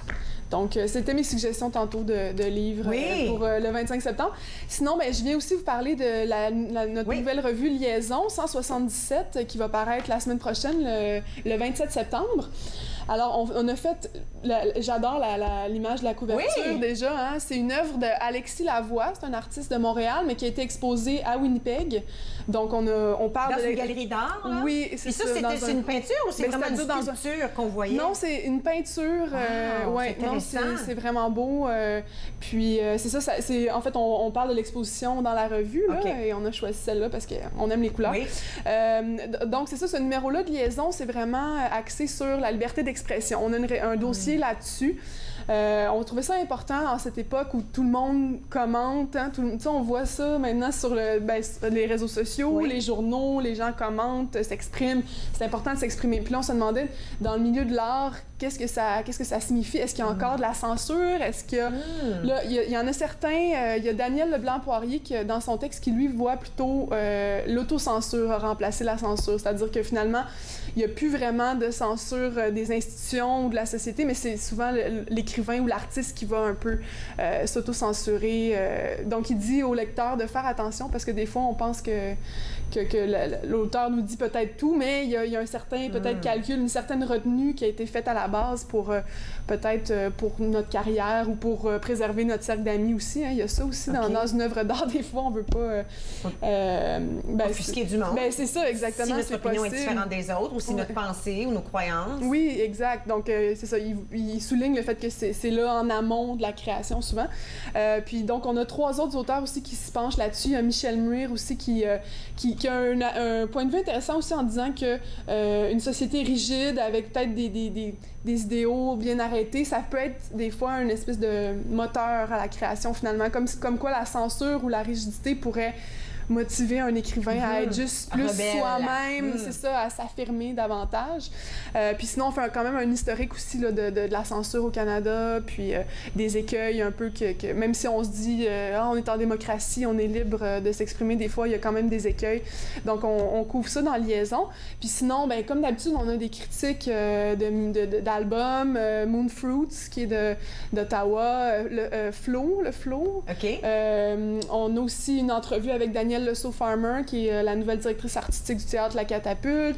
Donc, c'était mes suggestions tantôt de livres pour le 25 septembre. Sinon, ben, je viens aussi vous parler de notre nouvelle revue Liaison 177 qui va paraître la semaine prochaine, le 27 septembre. Alors, on a fait... J'adore l'image de la couverture, déjà. Hein? C'est une œuvre d'Alexis Lavoie. C'est un artiste de Montréal, mais qui a été exposé à Winnipeg. Donc, on parle dans une galerie d'art, là? Oui, c'est ça. C'est une peinture ou c'est vraiment une sculpture qu'on voyait? Non, c'est une peinture. C'est vraiment beau. Puis, c'est ça. En fait, on parle de l'exposition dans la revue, là, et on a choisi celle-là parce qu'on aime les couleurs. Oui. Donc, c'est ça, ce numéro-là de Liaison, c'est vraiment axé sur la liberté d'expression. On a un dossier là-dessus. On trouvait ça important en cette époque où tout le monde commente. Hein, on voit ça maintenant sur les réseaux sociaux, les journaux, les gens commentent, s'expriment. C'est important de s'exprimer. Puis là, on se demandait, dans le milieu de l'art, qu'est-ce que ça signifie? Est-ce qu'il y a encore de la censure? Est-ce qu'il y a... Là, il y en a certains... Il y a Daniel Leblanc-Poirier qui, dans son texte, qui lui voit plutôt l'autocensure remplacer la censure. C'est-à-dire que finalement, il n'y a plus vraiment de censure des institutions ou de la société, mais c'est souvent l'écrivain ou l'artiste qui va un peu s'auto-censurer. Donc, il dit au lecteur de faire attention parce que des fois, on pense que l'auteur nous dit peut-être tout, mais il y a un certain peut-être calcul, une certaine retenue qui a été faite à la base pour peut-être pour notre carrière ou pour préserver notre cercle d'amis aussi. Hein. Il y a ça aussi dans une œuvre d'art. Des fois, on ne veut pas... offusquer du monde. Ben, c'est ça, exactement. Si notre opinion est différente des autres ou si notre pensée ou nos croyances. Oui, exact. Donc, c'est ça. Il souligne le fait que c'est là en amont de la création, souvent. Puis, donc, on a 3 autres auteurs aussi qui se penchent là-dessus. Il y a Michel Muir aussi qui a un point de vue intéressant aussi en disant que une société rigide avec peut-être des idéaux bien arrêtés, ça peut être des fois une espèce de moteur à la création finalement, comme quoi la censure ou la rigidité pourrait motiver un écrivain à être juste plus soi-même, c'est ça, à s'affirmer davantage. Puis sinon, on fait quand même un historique aussi là, de la censure au Canada, puis des écueils un peu que même si on se dit on est en démocratie, on est libre de s'exprimer, des fois, il y a quand même des écueils. Donc, on couvre ça dans Liaison. Puis sinon, ben, comme d'habitude, on a des critiques d'albums, Moon Fruits, qui est d'Ottawa, le Flow. OK. On a aussi une entrevue avec Daniel Lesault-Farmer, qui est la nouvelle directrice artistique du théâtre La Catapulte.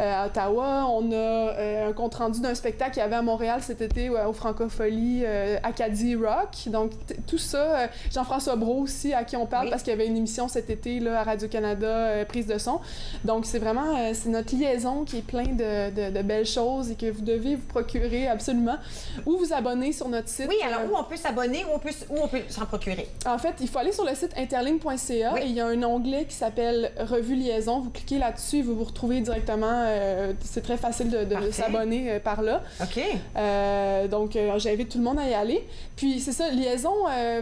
À Ottawa, on a un compte-rendu d'un spectacle qu'il y avait à Montréal cet été au Francophonie, Acadie Rock. Donc, tout ça, Jean-François Brault aussi, à qui on parle parce qu'il y avait une émission cet été là, à Radio-Canada, Prise de son. Donc, c'est vraiment c'est notre liaison qui est plein de belles choses et que vous devez vous procurer absolument. Ou vous abonner sur notre site. Oui, alors où on peut s'abonner, où on peut s'en procurer? En fait, il faut aller sur le site interligne.ca et il y a un onglet qui s'appelle Revue Liaison. Vous cliquez là-dessus et vous vous retrouvez directement c'est très facile de s'abonner par là. OK. Donc, j'invite tout le monde à y aller. Puis, c'est ça, Liaison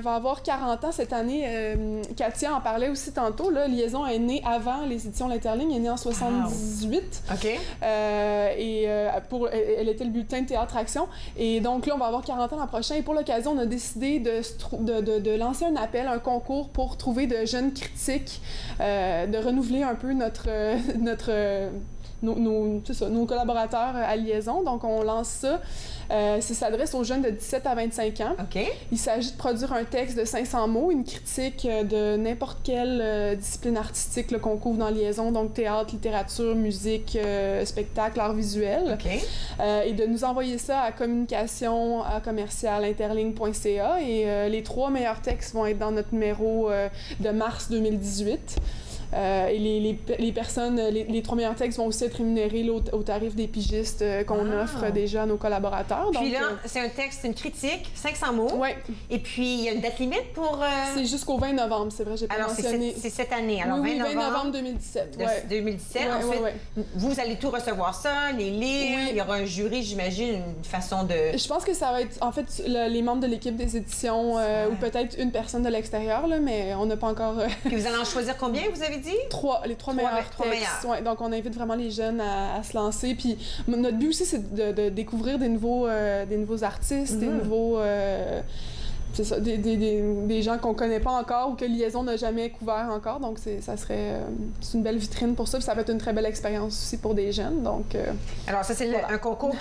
va avoir 40 ans cette année. Katia en parlait aussi tantôt. Là, Liaison est née avant les éditions L'Interligne. Elle est née en 78. OK. Elle était le bulletin de Théâtre Action. Et donc, là, on va avoir 40 ans l'an prochain. Et pour l'occasion, on a décidé de lancer un appel, un concours pour trouver de jeunes critiques, de renouveler un peu nos collaborateurs à Liaison. Donc, on lance ça. Ça s'adresse aux jeunes de 17 à 25 ans. OK. Il s'agit de produire un texte de 500 mots, une critique de n'importe quelle discipline artistique qu'on couvre dans Liaison, donc théâtre, littérature, musique, spectacle, art visuel. OK. Et de nous envoyer ça à communication@interligne.ca. Et les 3 meilleurs textes vont être dans notre numéro de mars 2018. Et les 3 meilleurs textes vont aussi être rémunérés là, au tarif des pigistes qu'on offre déjà à nos collaborateurs. Puis donc, là, c'est un texte, une critique, 500 mots. Oui. Et puis, il y a une date limite pour... C'est jusqu'au 20 novembre, c'est vrai, j'ai pas mentionné. Alors, c'est cette année. Alors, oui, 20 novembre 2017. 2017. Ouais, Ensuite, vous allez tout recevoir ça, les lire. Oui. Il y aura un jury, j'imagine, une façon de... Je pense que ça va être, en fait, les membres de l'équipe des éditions ou peut-être une personne de l'extérieur, là, mais on n'a pas encore... Puis vous allez en choisir combien, vous avez dit? Les trois meilleurs textes. Ouais, donc, on invite vraiment les jeunes à se lancer. Puis notre but aussi, c'est de découvrir des nouveaux artistes, des nouveaux... c'est ça, des gens qu'on connaît pas encore ou que Liaison n'a jamais couvert encore. Donc, c'est une belle vitrine pour ça. Puis ça va être une très belle expérience aussi pour des jeunes. Donc, alors, ça, c'est un concours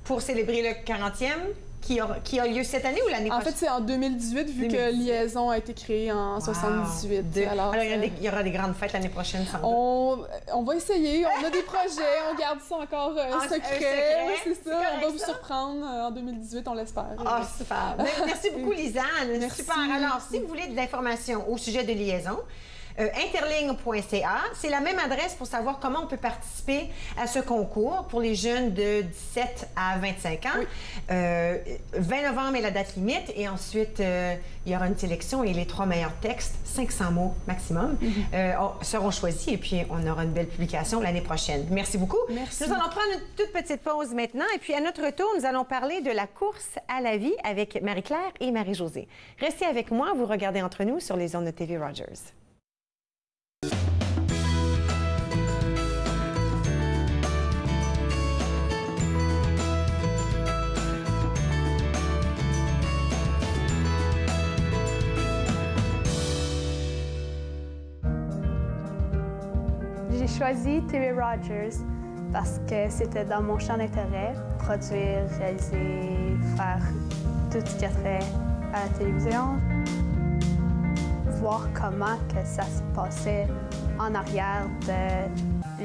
pour célébrer le 40e qui a lieu cette année ou l'année prochaine? En fait, c'est en 2018, vu que Liaison a été créée en 78. Alors, il y aura des grandes fêtes l'année prochaine, sans doute. On va essayer. On a des projets. On garde ça encore secret. Oui, c'est ça. On va vous surprendre en 2018, on l'espère. Ah, super. Merci beaucoup, Lisanne. Merci. Super. Alors, si vous voulez de l'information au sujet de Liaison, interligne.ca. C'est la même adresse pour savoir comment on peut participer à ce concours pour les jeunes de 17 à 25 ans. Oui. 20 novembre est la date limite et ensuite, il y aura une sélection et les 3 meilleurs textes, 500 mots maximum, seront choisis et puis on aura une belle publication l'année prochaine. Merci beaucoup. Merci. Nous allons prendre une toute petite pause maintenant et puis à notre retour, nous allons parler de la course à la vie avec Marie-Claire et Marie-Josée. Restez avec moi, vous regardez Entre nous sur les ondes de TV Rogers. J'ai choisi TV Rogers parce que c'était dans mon champ d'intérêt, produire, réaliser, faire tout ce qui a trait à la télévision. Voir comment que ça se passait en arrière de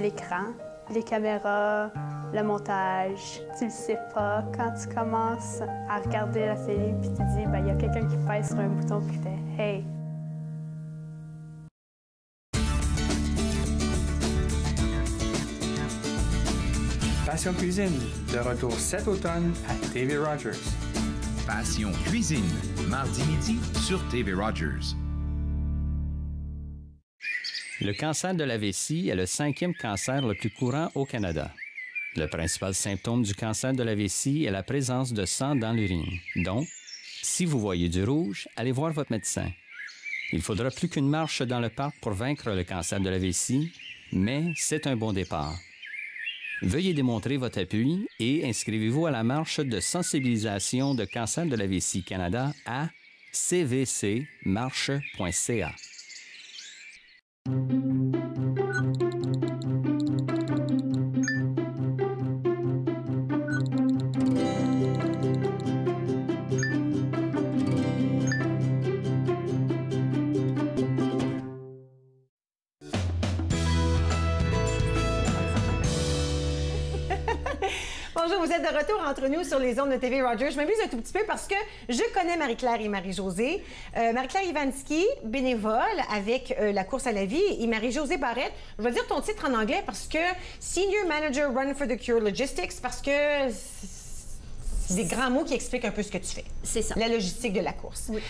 l'écran, les caméras, le montage. Tu le sais pas quand tu commences à regarder la télé puis tu te dis, il y a quelqu'un qui pèse sur un bouton qui fait « Hey ». Passion Cuisine, de retour cet automne à TV Rogers. Passion Cuisine, mardi midi sur TV Rogers. Le cancer de la vessie est le 5e cancer le plus courant au Canada. Le principal symptôme du cancer de la vessie est la présence de sang dans l'urine. Donc, si vous voyez du rouge, allez voir votre médecin. Il faudra plus qu'une marche dans le parc pour vaincre le cancer de la vessie, mais c'est un bon départ. Veuillez démontrer votre appui et inscrivez-vous à la marche de sensibilisation de cancer de la vessie Canada à cvcmarche.ca. Bonjour, vous êtes de retour entre nous sur les ondes de TV Rogers. Je m'amuse un tout petit peu parce que je connais Marie-Claire et Marie-Josée. Marie-Claire Iwanski, bénévole avec la course à la vie, et Marie-Josée Barrette. Je vais dire ton titre en anglais parce que Senior Manager Run for the Cure Logistics, parce que c'est des grands mots qui expliquent un peu ce que tu fais. C'est ça. La logistique de la course. Oui.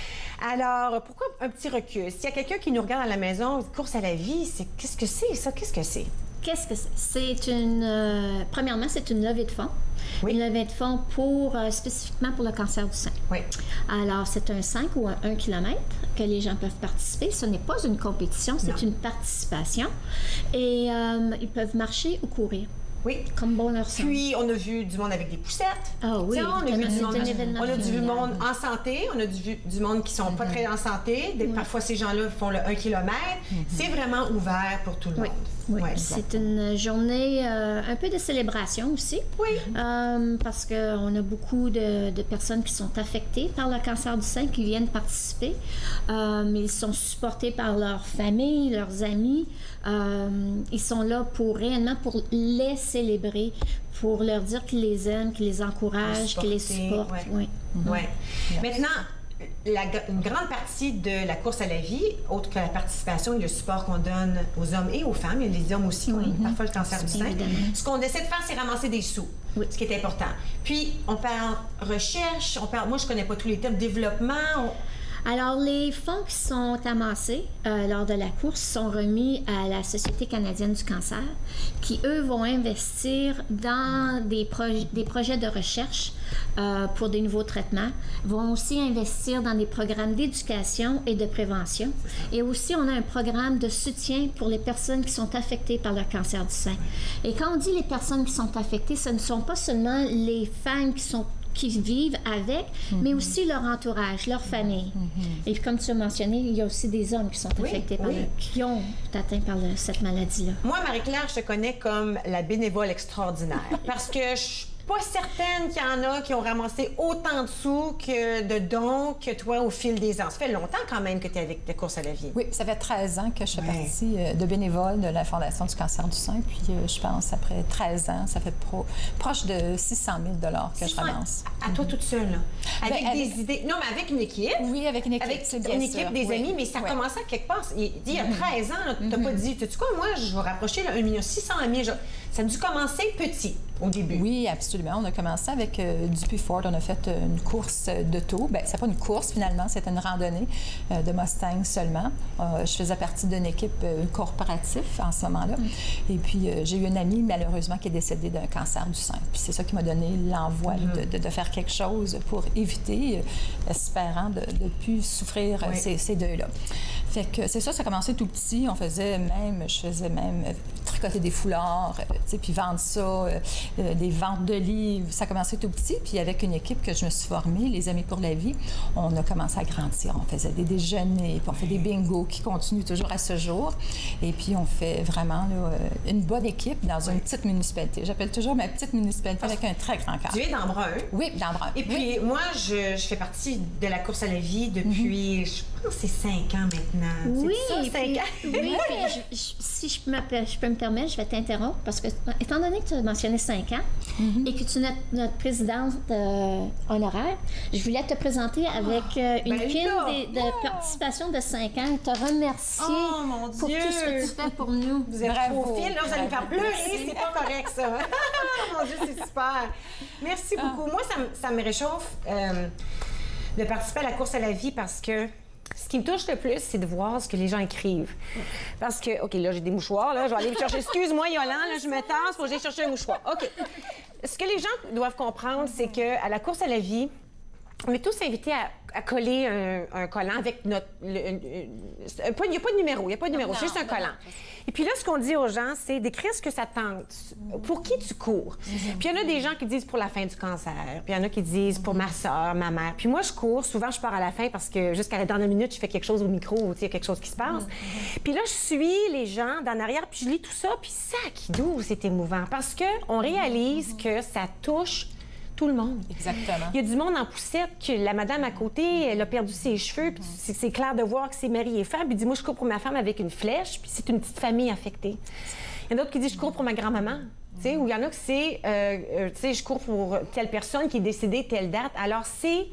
Alors, pourquoi un petit recul? S'il y a quelqu'un qui nous regarde à la maison, course à la vie, qu'est-ce que c'est ça? Qu'est-ce que c'est? Qu'est-ce que c'est? C'est une... premièrement, c'est une levée de fonds. Oui. Une levée de fonds spécifiquement pour le cancer du sein. Oui. Alors, c'est un 5 ou un 1 km que les gens peuvent participer. Ce n'est pas une compétition, c'est une participation. Et ils peuvent marcher ou courir. Oui. Comme bon leur semble. Puis, on a vu du monde avec des poussettes. Ah oui, on a vu du monde en santé, on a vu du monde qui sont pas très en santé. Parfois, ces gens-là font le 1 km. C'est vraiment ouvert pour tout le monde. Oui, c'est une journée un peu de célébration aussi. Oui. Parce qu'on a beaucoup de personnes qui sont affectées par le cancer du sein qui viennent participer. Ils sont supportés par leur famille, leurs amis. Ils sont là réellement pour les célébrer, pour leur dire qu'ils les aiment, qu'ils les encouragent, qu'ils les supportent. Oui. Maintenant, une grande partie de la course à la vie, autre que la participation et le support qu'on donne aux hommes et aux femmes, il y a les hommes aussi qui ont parfois le cancer du sein, ce qu'on essaie de faire, c'est ramasser des sous, ce qui est important. Puis, on parle recherche, moi, je connais pas tous les termes, développement... Alors, les fonds qui sont amassés lors de la course sont remis à la Société canadienne du cancer, qui, eux, vont investir dans des projets de recherche pour des nouveaux traitements, vont aussi investir dans des programmes d'éducation et de prévention. Et aussi, on a un programme de soutien pour les personnes qui sont affectées par le cancer du sein. Et quand on dit les personnes qui sont affectées, ce ne sont pas seulement les femmes qui vivent avec, mais aussi leur entourage, leur famille. Et comme tu as mentionné, il y a aussi des hommes qui sont affectés qui ont été atteints par cette maladie-là. Moi, Marie-Claire, je te connais comme la bénévole extraordinaire parce que je suis pas certaine qu'il y en a qui ont ramassé autant de sous de dons que toi au fil des ans. Ça fait longtemps quand même que tu es avec la course à la vie. Oui, ça fait 13 ans que je fais partie de bénévole de la Fondation du cancer du sein. Puis je pense, après 13 ans, ça fait proche de 600 000 $ que je ramasse. À toi toute seule, là? Avec des idées? Non, mais avec une équipe. Oui, avec une équipe. Avec une équipe, des amis, mais ça a commencé à quelque part. Il y a 13 ans, tu n'as pas dit, tu sais quoi, moi, je vais rapprocher 1 million 600 000. Ça a dû commencer petit au début. Oui, absolument. On a commencé avec Dupuis Ford. On a fait une course d'auto. Bien, c'est pas une course finalement, c'était une randonnée de Mustang seulement. Je faisais partie d'une équipe corporative en ce moment-là. Et puis, j'ai eu une amie, malheureusement, qui est décédée d'un cancer du sein. Puis c'est ça qui m'a donné l'envoi de faire quelque chose pour éviter, espérant de ne plus souffrir ces deuils-là. Fait que c'est ça, ça a commencé tout petit. Je faisais même tricoter des foulards, puis vendre ça, des ventes de livres. Ça a commencé tout petit. Puis avec une équipe que je me suis formée, les Amis pour la vie, on a commencé à grandir. On faisait des déjeuners, puis on fait des bingos qui continuent toujours à ce jour. Et puis on fait vraiment une bonne équipe dans une petite municipalité. J'appelle toujours ma petite municipalité avec un très grand cœur. Tu es d'Embrun? Oui, d'Embrun. Et puis moi, je fais partie de la course à la vie depuis, je pense que c'est 5 ans maintenant. Oui, ça, 5 ans? Oui, puis si je peux me permettre, je vais t'interrompre parce que, étant donné que tu as mentionné 5 ans et que tu es notre présidente honoraire, je voulais te présenter avec une pile de participation de 5 ans et te remercier pour tout ce que tu fais pour nous. Vous êtes trop fil, là, vous allez me faire pleurer, c'est pas correct, ça. Mon Dieu, c'est super. Merci beaucoup. Moi, ça me réchauffe de participer à la course à la vie parce que ce qui me touche le plus, c'est de voir ce que les gens écrivent. Parce que, OK, là, j'ai des mouchoirs, là, je vais aller me chercher. Excuse-moi, Yolande, là, je me tasse, faut que j'aille chercher un mouchoir. OK. Ce que les gens doivent comprendre, c'est qu'à la course à la vie, on est tous invités à coller un collant avec notre... Il n'y a pas de numéro, c'est juste un collant. Et puis là, ce qu'on dit aux gens, c'est d'écrire ce que ça tente. Pour qui tu cours? Puis il y en a des gens qui disent pour la fin du cancer. Puis il y en a qui disent pour ma soeur, ma mère. Puis moi, je cours. Souvent, je pars à la fin parce que jusqu'à la dernière minute, je fais quelque chose au micro ou il y a quelque chose qui se passe. Puis là, je suis les gens d'en arrière, puis je lis tout ça. Puis sac, c'est émouvant. Parce qu'on réalise que ça touche tout le monde. Exactement. Il y a du monde en poussette, que la madame à côté, elle a perdu ses cheveux, puis c'est clair de voir que c'est mari et femme, puis dit, moi, je cours pour ma femme avec une flèche, puis c'est une petite famille affectée. Il y en a d'autres qui disent, je cours pour ma grand-maman, tu sais, ou il y en a que c'est, tu sais, je cours pour telle personne qui est décédée telle date. Alors, c'est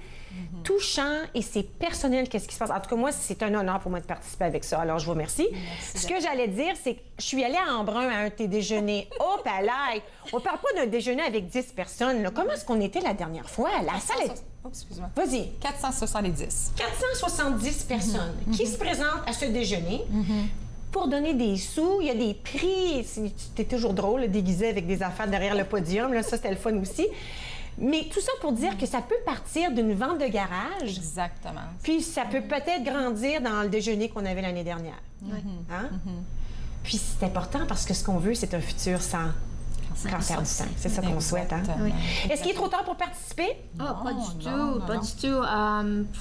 touchant et c'est personnel qu'est-ce qui se passe. En tout cas, moi, c'est un honneur pour moi de participer avec ça. Alors, je vous remercie. Ce que j'allais dire, c'est que je suis allée à Embrun à un de tes déjeuners. Oh, palais! On parle pas d'un déjeuner avec 10 personnes. Là. Comment est-ce qu'on était la dernière fois? La salle est... Oh, excuse-moi. Vas-y. 470. 470 personnes qui se présentent à ce déjeuner. pour donner des sous. Il y a des prix. C'était toujours drôle, déguisé avec des affaires derrière le podium. Là, ça, c'était le fun aussi. Mais tout ça pour dire que ça peut partir d'une vente de garage. Exactement. Puis ça peut peut-être grandir dans le déjeuner qu'on avait l'année dernière. Hein? Puis c'est important parce que ce qu'on veut, c'est un futur sans cancer du sein. C'est ça qu'on souhaite. Hein? Oui. Est-ce qu'il est trop tard pour participer? Pas du tout.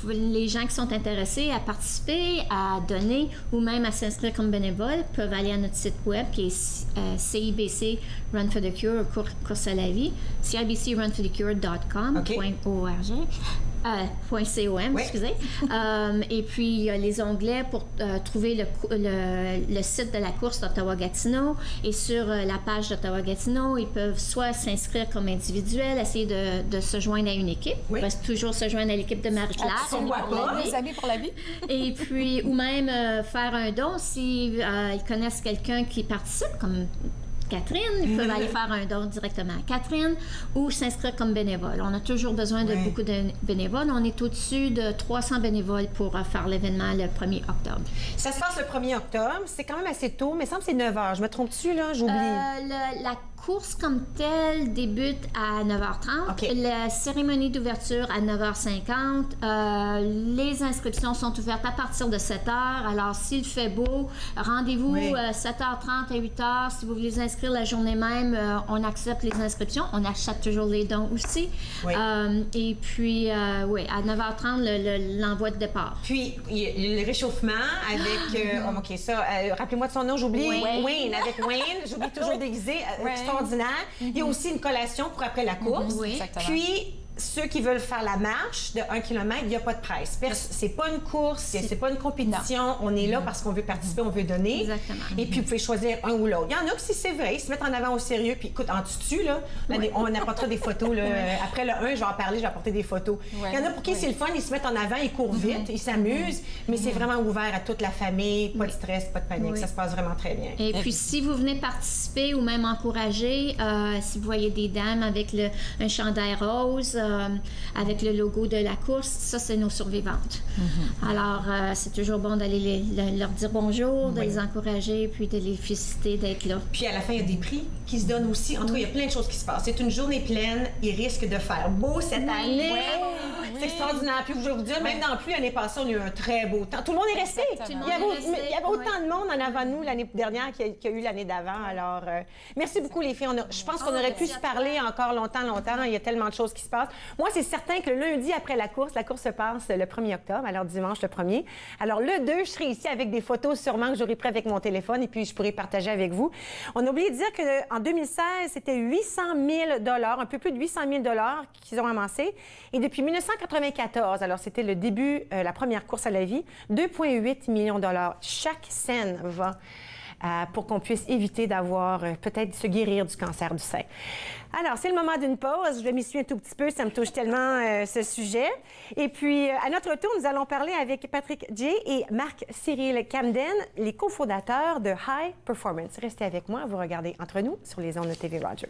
Les gens qui sont intéressés à participer, à donner ou même à s'inscrire comme bénévole peuvent aller à notre site web qui est CIBC Run for the Cure, course à la vie, cibcrunforthecure.com.org. .com, excusez. Et puis, il y a les onglets pour trouver le site de la course d'Ottawa-Gatineau. Et sur la page d'Ottawa-Gatineau, ils peuvent soit s'inscrire comme individuel, essayer de se joindre à une équipe. Oui. Toujours se joindre à l'équipe de Marie-Claire. Les amis pour la vie. Et puis, ou même faire un don si ils connaissent quelqu'un qui participe, comme Catherine, ils peuvent aller faire un don directement à Catherine ou s'inscrire comme bénévole. On a toujours besoin de beaucoup de bénévoles. On est au-dessus de 300 bénévoles pour faire l'événement le 1er octobre. Ça se passe le 1er octobre. C'est quand même assez tôt, mais il semble que c'est 9 h. Je me trompe-tu, là? J'oublie. La course comme telle débute à 9h30. Okay. La cérémonie d'ouverture à 9h50. Les inscriptions sont ouvertes à partir de 7h. Alors, s'il fait beau, rendez-vous 7h30 à 8h. Si vous voulez inscrire la journée même, on accepte les inscriptions. On achète toujours les dons aussi. Oui. Et puis, à 9h30, l'envoi de départ. Puis, il y a le réchauffement avec... OK, ça, rappelez-moi de son nom, j'oublie. Wayne, avec Wayne. J'oublie toujours déguisé. Extraordinaire. Il y a aussi une collation pour après la course. Puis, ceux qui veulent faire la marche de 1 km, il n'y a pas de presse. C'est pas une course, c'est pas une compétition. Non. On est là parce qu'on veut participer, on veut donner. Exactement. Et puis, vous pouvez choisir un ou l'autre. Il y en a qui, c'est vrai, ils se mettent en avant au sérieux. Puis, écoute, en dessus, là, on apportera des photos. Là. Après le 1, je vais en parler, je vais apporter des photos. Il y en a pour qui c'est le fun, ils se mettent en avant, ils courent vite, ils s'amusent, mais c'est vraiment ouvert à toute la famille, pas de stress, pas de panique. Ça se passe vraiment très bien. Et puis, si vous venez participer ou même encourager, si vous voyez des dames avec un chandail rose, avec le logo de la course, ça, c'est nos survivantes. Alors, c'est toujours bon d'aller leur dire bonjour, de les encourager, puis de les féliciter d'être là. Puis à la fin, il y a des prix qui se donnent aussi. En tout cas, il y a plein de choses qui se passent. C'est une journée pleine. Ils risquent de faire beau cette année. C'est extraordinaire. Puis je vais vous dire, même dans la pluie, l'année passée, on a eu un très beau temps. Tout le monde est resté. Il y avait autant de monde en avant de nous l'année dernière qu'il y a eu l'année d'avant. Alors, merci beaucoup, les filles. Je pense qu'on aurait pu se parler encore longtemps. Il y a tellement de choses qui se passent. Moi, c'est certain que le lundi après la course se passe le 1er octobre, alors dimanche le 1er. Alors, le 2, je serai ici avec des photos sûrement que j'aurai pris avec mon téléphone et puis je pourrai partager avec vous. On a oublié de dire qu'en 2016, c'était 800 000 $, un peu plus de 800 000 $ qu'ils ont amassé. Et depuis 1994, alors c'était le début, la première course à la vie, 2,8 millions $. Chaque scène va pour qu'on puisse éviter d'avoir, peut-être se guérir du cancer du sein. Alors, c'est le moment d'une pause. Je vais m'y suivre un tout petit peu, ça me touche tellement ce sujet. Et puis, à notre tour, nous allons parler avec Patrick Jay et Marc-Cyril Camden, les cofondateurs de High Performance. Restez avec moi, vous regardez Entre nous sur les ondes de TV Rogers.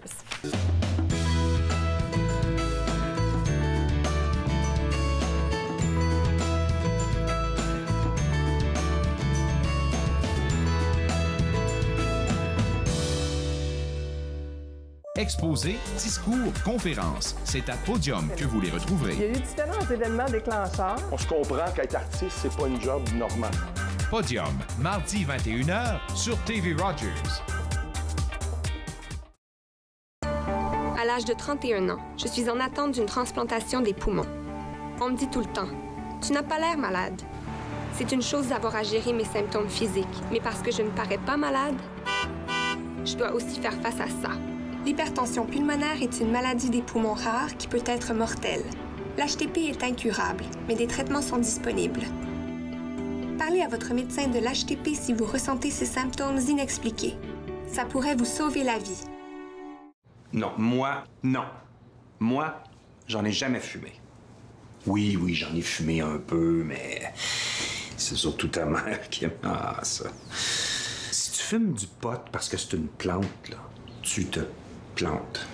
Exposés, discours, conférences. C'est à Podium que vous les retrouverez. Il y a eu différents événements déclencheurs. On se comprend qu'être artiste, c'est pas une job normale. Podium, mardi 21h sur TV Rogers. À l'âge de 31 ans, je suis en attente d'une transplantation des poumons. On me dit tout le temps, « Tu n'as pas l'air malade. » C'est une chose d'avoir à gérer mes symptômes physiques, mais parce que je ne parais pas malade, je dois aussi faire face à ça. L'hypertension pulmonaire est une maladie des poumons rare qui peut être mortelle. L'HTP est incurable, mais des traitements sont disponibles. Parlez à votre médecin de l'HTP si vous ressentez ces symptômes inexpliqués. Ça pourrait vous sauver la vie. Non, moi, non. Moi, j'en ai jamais fumé. Oui, j'en ai fumé un peu, mais c'est surtout ta mère qui aime ça. Si tu fumes du pot parce que c'est une plante, là, tu te plantes.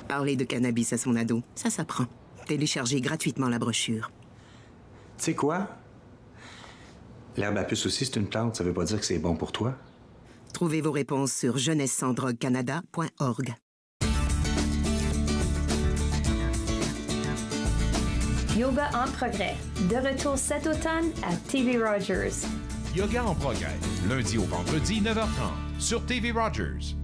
Parler de cannabis à son ado, ça s'apprend. Téléchargez gratuitement la brochure. Tu sais quoi? L'herbe à puce aussi, c'est une plante. Ça veut pas dire que c'est bon pour toi. Trouvez vos réponses sur jeunessesandroguecanada.org. Yoga en progrès. De retour cet automne à TV Rogers. Yoga en progrès, lundi au vendredi, 9h30, sur TV Rogers.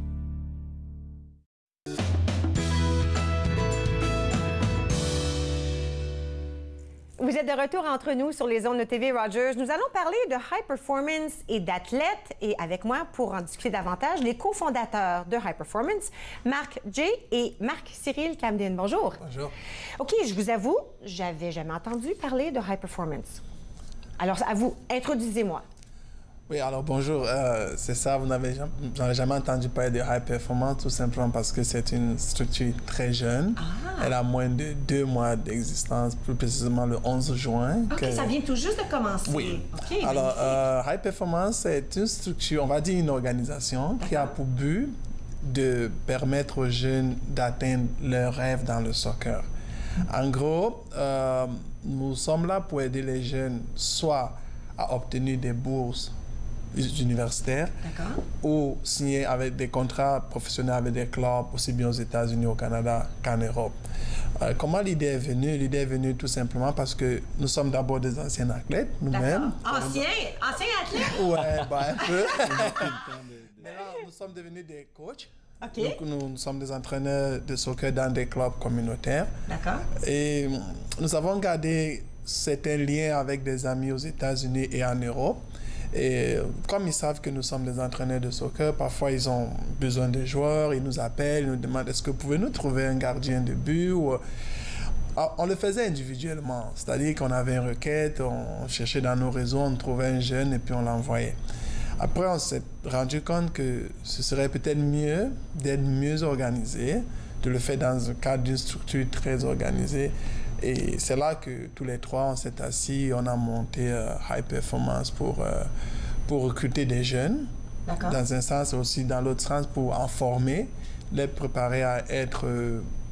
Vous êtes de retour entre nous sur les ondes de TV Rogers. Nous allons parler de high performance et d'athlètes. Et avec moi, pour en discuter davantage, les cofondateurs de High Performance, Marc J. et Marc-Cyril Camden. Bonjour. Bonjour. OK, je vous avoue, j'avais jamais entendu parler de High Performance. Alors, à vous, introduisez-moi. Oui, alors bonjour. C'est ça, vous n'avez jamais entendu parler de High Performance, tout simplement parce que c'est une structure très jeune. Ah. Elle a moins de 2 mois d'existence, plus précisément le 11 juin. OK, ça vient tout juste de commencer. Oui. Okay, alors, High Performance, c'est une structure, on va dire une organisation qui a pour but de permettre aux jeunes d'atteindre leurs rêves dans le soccer. En gros, nous sommes là pour aider les jeunes soit à obtenir des bourses universitaires ou signer avec des contrats professionnels avec des clubs aussi bien aux États-Unis, au Canada qu'en Europe. Comment l'idée est venue? L'idée est venue tout simplement parce que nous sommes d'abord des anciens athlètes nous-mêmes. Anciens athlètes? Ouais, un peu. Maintenant, nous sommes devenus des coachs. Okay. Donc, nous sommes des entraîneurs de soccer dans des clubs communautaires. D'accord. Et nous avons gardé certains liens avec des amis aux États-Unis et en Europe. Et comme ils savent que nous sommes des entraîneurs de soccer, parfois ils ont besoin de joueurs, ils nous appellent, ils nous demandent est-ce que vous pouvez nous trouver un gardien de but ou... On le faisait individuellement, c'est-à-dire qu'on avait une requête, on cherchait dans nos réseaux, on trouvait un jeune et puis on l'envoyait. Après, on s'est rendu compte que ce serait peut-être mieux d'être mieux organisé, de le faire dans le cadre d'une structure très organisée. Et c'est là que tous les trois, on s'est assis, on a monté High Performance pour recruter des jeunes, dans un sens et aussi dans l'autre sens pour en former, les préparer à être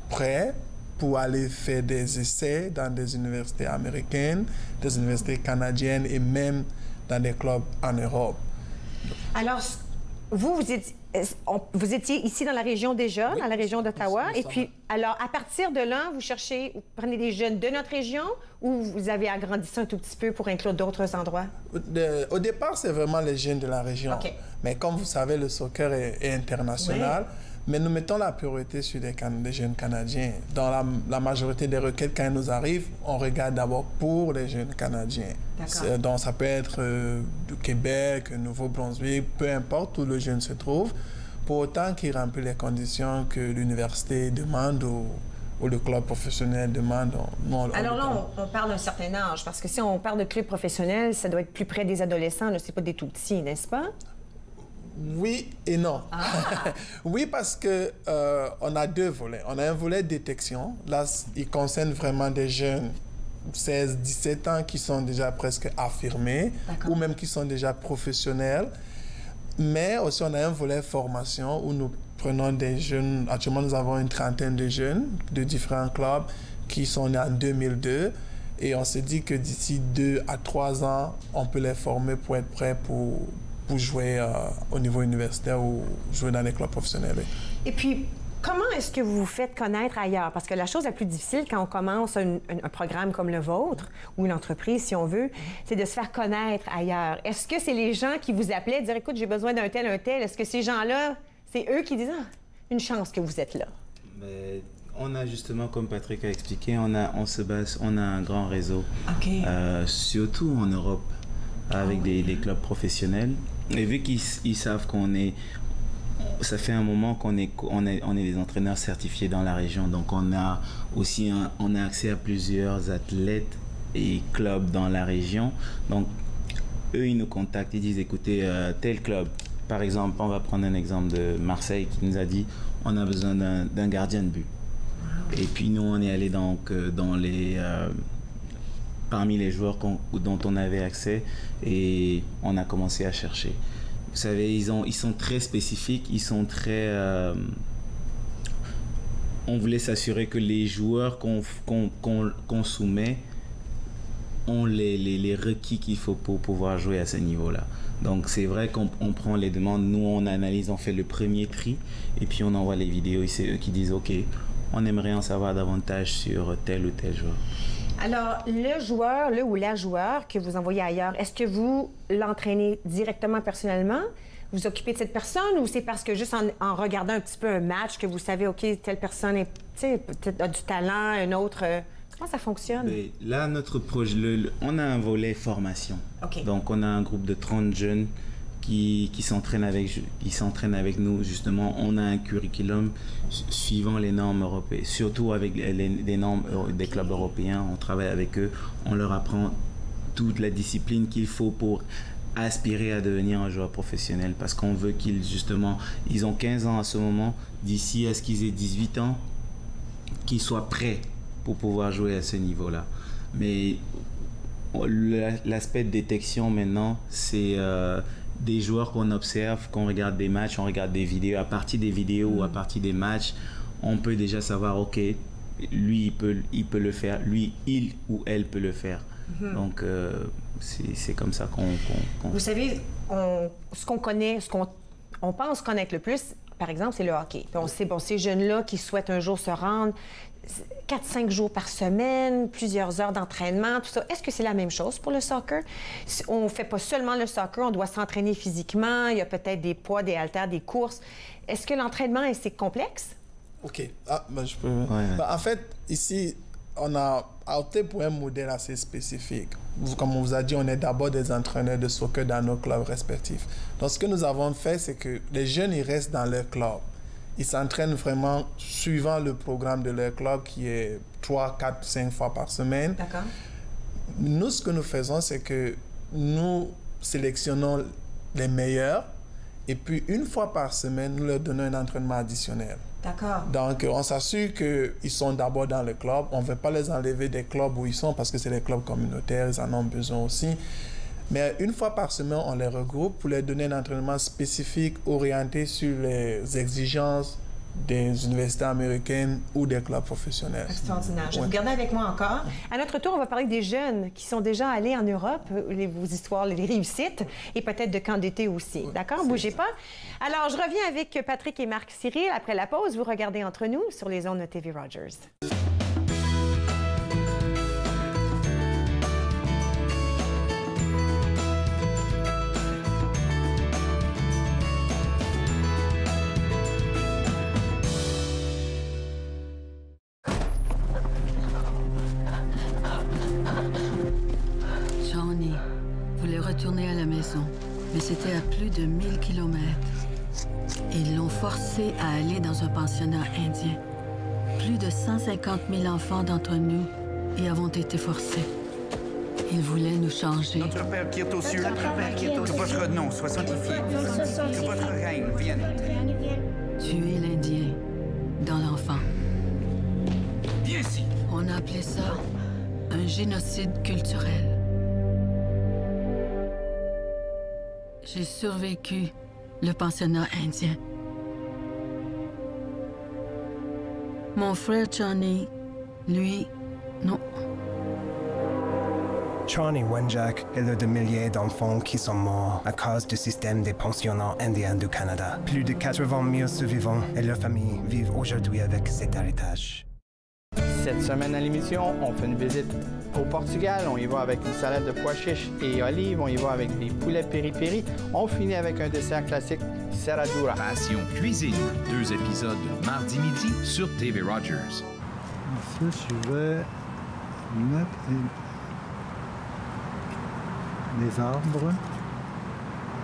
prêts pour aller faire des essais dans des universités américaines, des universités canadiennes et même dans des clubs en Europe. Alors, vous étiez ici dans la région déjà, dans la région d'Ottawa. Et puis, alors, à partir de là, vous prenez des jeunes de notre région ou vous avez agrandi ça un tout petit peu pour inclure d'autres endroits? Au départ, c'est vraiment les jeunes de la région. Okay. Mais comme vous savez, le soccer est international. Oui. Mais nous mettons la priorité sur des jeunes Canadiens. Dans la majorité des requêtes, quand elles nous arrivent, on regarde d'abord pour les jeunes Canadiens. Donc, ça peut être du Québec, Nouveau-Brunswick, peu importe où le jeune se trouve, pour autant qu'il remplit les conditions que l'université demande ou le club professionnel demande. Alors là, on parle d'un certain âge, parce que si on parle de club professionnel, ça doit être plus près des adolescents, c'est pas des tout-petits, n'est-ce pas? Oui et non. Ah. Oui, parce que on a 2 volets. On a un volet détection. Là, il concerne vraiment des jeunes 16-17 ans qui sont déjà presque affirmés ou même qui sont déjà professionnels. Mais aussi, on a un volet formation où nous prenons des jeunes. Actuellement, nous avons une trentaine de jeunes de différents clubs qui sont nés en 2002. Et on s'est dit que d'ici 2 à 3 ans, on peut les former pour être prêts pour jouer au niveau universitaire ou jouer dans les clubs professionnels. Et puis, comment est-ce que vous vous faites connaître ailleurs? Parce que la chose la plus difficile quand on commence un programme comme le vôtre, ou une entreprise, si on veut, c'est de se faire connaître ailleurs. Est-ce que c'est les gens qui vous appelaient, dire « Écoute, j'ai besoin d'un tel, un tel ». Est-ce que ces gens-là, c'est eux qui disent « Ah, une chance que vous êtes là ». Mais on a justement, comme Patrick a expliqué, on a un grand réseau, surtout en Europe, avec des clubs professionnels. Et vu qu'ils savent ça fait un moment qu'on est des entraîneurs certifiés dans la région, donc on a accès à plusieurs athlètes et clubs dans la région. Donc eux, ils nous contactent, ils disent écoutez, tel club, par exemple, on va prendre un exemple de Marseille qui nous a dit on a besoin d'un gardien de but. Et puis nous, on est allé donc parmi les joueurs dont on avait accès et on a commencé à chercher. Vous savez, ils sont très spécifiques, ils sont très... on voulait s'assurer que les joueurs qu'on soumet ont les requis qu'il faut pour pouvoir jouer à ce niveau-là. Donc c'est vrai qu'on prend les demandes, nous on analyse, on fait le premier tri et puis on envoie les vidéos et c'est eux qui disent ok, on aimerait en savoir davantage sur tel ou tel joueur. Alors, le joueur, le ou la joueur que vous envoyez ailleurs, est-ce que vous l'entraînez directement personnellement? Vous vous occupez de cette personne ou c'est parce que juste en regardant un petit peu un match que vous savez, OK, telle personne est, peut-être a du talent, un autre... Comment ça fonctionne? Mais là, notre projet, on a un volet formation. Okay. Donc, on a un groupe de 30 jeunes qui s'entraînent avec nous. Justement, on a un curriculum suivant les normes européennes, surtout avec les normes des clubs européens. On travaille avec eux, on leur apprend toute la discipline qu'il faut pour aspirer à devenir un joueur professionnel parce qu'on veut qu'ils, justement, ils ont 15 ans à ce moment, d'ici à ce qu'ils aient 18 ans, qu'ils soient prêts pour pouvoir jouer à ce niveau-là. Mais l'aspect de détection maintenant, c'est des joueurs qu'on observe, qu'on regarde des matchs, on regarde des vidéos. À partir des vidéos ou à partir des matchs, on peut déjà savoir, OK, lui, il peut le faire, lui, il ou elle peut le faire. Donc, c'est comme ça qu'on... Vous savez, ce qu'on connaît, on pense connaître le plus, par exemple, c'est le hockey. Puis on sait, bon, ces jeunes-là qui souhaitent un jour se rendre, 4-5 jours par semaine, plusieurs heures d'entraînement, tout ça. Est-ce que c'est la même chose pour le soccer? On ne fait pas seulement le soccer, on doit s'entraîner physiquement, il y a peut-être des poids, des haltères, des courses. Est-ce que l'entraînement est complexe? OK. Je peux... Ouais. En fait, ici, on a opté pour un modèle assez spécifique. Comme on vous a dit, on est d'abord des entraîneurs de soccer dans nos clubs respectifs. Donc, ce que nous avons fait, c'est que les jeunes, ils restent dans leur club. Ils s'entraînent vraiment suivant le programme de leur club qui est 3, 4, 5 fois par semaine. D'accord. Nous, ce que nous faisons, c'est que nous sélectionnons les meilleurs et puis une fois par semaine, nous leur donnons un entraînement additionnel. D'accord. Donc, on s'assure qu'ils sont d'abord dans le club. On ne veut pas les enlever des clubs où ils sont parce que c'est des clubs communautaires, ils en ont besoin aussi. Mais une fois par semaine, on les regroupe pour leur donner un entraînement spécifique orienté sur les exigences des universités américaines ou des clubs professionnels. Extraordinaire. Je vais vous garder avec moi encore. À notre tour, on va parler des jeunes qui sont déjà allés en Europe, vos histoires, les réussites, et peut-être de camp d'été aussi. D'accord? Bougez pas. Alors, je reviens avec Patrick et Marc Cyril. Après la pause, vous regardez Entre nous sur les ondes de TV Rogers. Retourner à la maison, mais c'était à plus de 1000 kilomètres. Ils l'ont forcé à aller dans un pensionnat indien. Plus de 150 000 enfants d'entre nous y avons été forcés. Ils voulaient nous changer. Notre Père qui est aux cieux, que votre nom soit sanctifié, que votre règne vienne. Tuer l'Indien dans l'enfant. Viens ici. On a appelé ça un génocide culturel. J'ai survécu le pensionnat indien. Mon frère Johnny, lui, non. Johnny Wenjack est l'un de milliers d'enfants qui sont morts à cause du système des pensionnats indiens du Canada. Plus de 80 000 survivants et leurs familles vivent aujourd'hui avec cet héritage. Cette semaine à l'émission, on fait une visite au Portugal. On y va avec une salade de pois chiches et olives. On y va avec des poulets piri-piri. On finit avec un dessert classique, serradura. Passion cuisine, 2 épisodes mardi midi sur TV Rogers. Ici, je vais mettre des arbres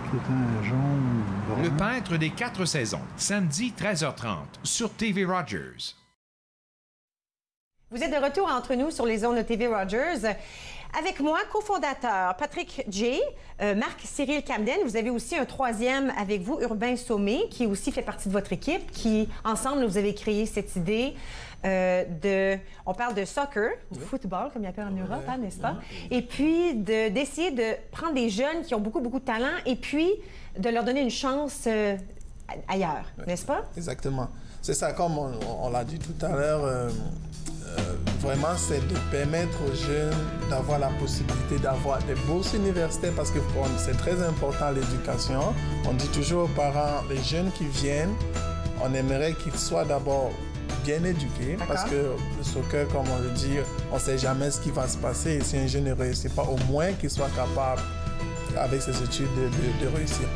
qui est un jaune brun. Le peintre des 4 saisons, samedi 13h30 sur TV Rogers. Vous êtes de retour entre nous sur les ondes de TV Rogers. Avec moi, cofondateur Patrick J, Marc Cyril Camden. Vous avez aussi un troisième avec vous, Urbain Sommet, qui aussi fait partie de votre équipe, qui, ensemble, vous avez créé cette idée on parle de soccer, du football, comme il y a en Europe, hein, n'est-ce pas? Et puis, d'essayer de prendre des jeunes qui ont beaucoup, beaucoup de talent et puis de leur donner une chance ailleurs, n'est-ce pas? Exactement. C'est ça, comme on l'a dit tout à l'heure, vraiment, c'est de permettre aux jeunes d'avoir la possibilité d'avoir des bourses universitaires parce que c'est très important l'éducation. On dit toujours aux parents, les jeunes qui viennent, on aimerait qu'ils soient d'abord bien éduqués parce que le soccer, comme on le dit, on ne sait jamais ce qui va se passer. Et si un jeune ne réussit pas, au moins qu'il soit capable, avec ses études, de réussir.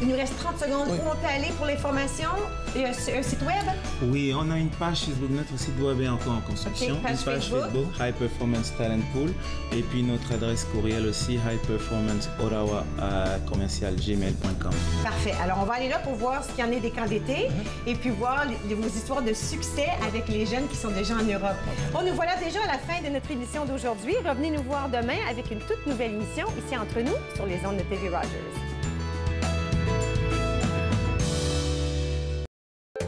Il nous reste 30 secondes. Où on peut aller pour l'information? Un site web? Oui, on a une page Facebook. Notre site web est encore en construction. Okay, une page Facebook, High Performance Talent Pool. Et puis notre adresse courriel aussi, highperformanceottawa@gmail.com. Parfait. Alors, on va aller là pour voir ce qu'il y en a des camps d'été et puis voir vos histoires de succès avec les jeunes qui sont déjà en Europe. Bon, nous voilà déjà à la fin de notre émission d'aujourd'hui. Revenez nous voir demain avec une toute nouvelle émission ici entre nous sur les ondes de TV Rogers.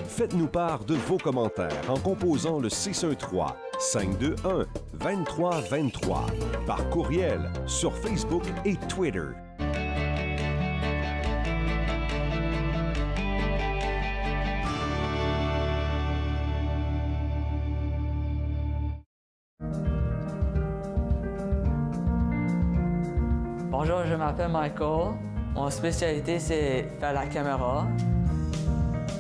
Faites-nous part de vos commentaires en composant le 613-521-2323 par courriel sur Facebook et Twitter. Bonjour, je m'appelle Michael. Mon spécialité, c'est faire la caméra.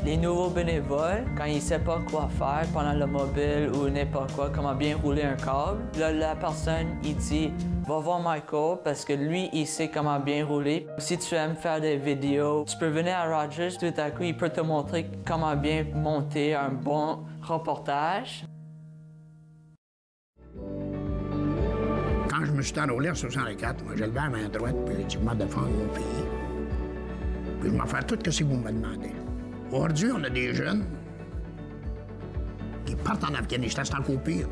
Les nouveaux bénévoles, quand ils ne savent pas quoi faire pendant le mobile ou n'importe quoi, comment bien rouler un câble, là, la personne, il dit « Va voir Michael parce que lui, il sait comment bien rouler. » Si tu aimes faire des vidéos, tu peux venir à Rogers, tout à coup, il peut te montrer comment bien monter un bon reportage. Quand je me suis enrôlé en 64, moi, j'ai levé la main droite puis j'ai dit « Je vais défendre mon pays. » Puis je vais faire tout ce que vous me demandez. Aujourd'hui, on a des jeunes qui partent en Afghanistan, c'est encore pire.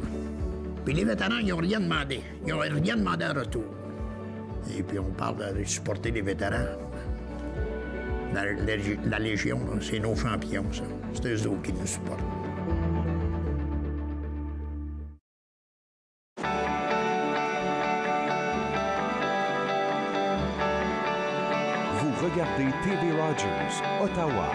Puis les vétérans, ils n'ont rien demandé. Ils n'ont rien demandé en retour. Et puis on parle de supporter les vétérans. La Légion, c'est nos champions, ça. C'est eux autres qui nous supportent. Vous regardez TV Rogers, Ottawa.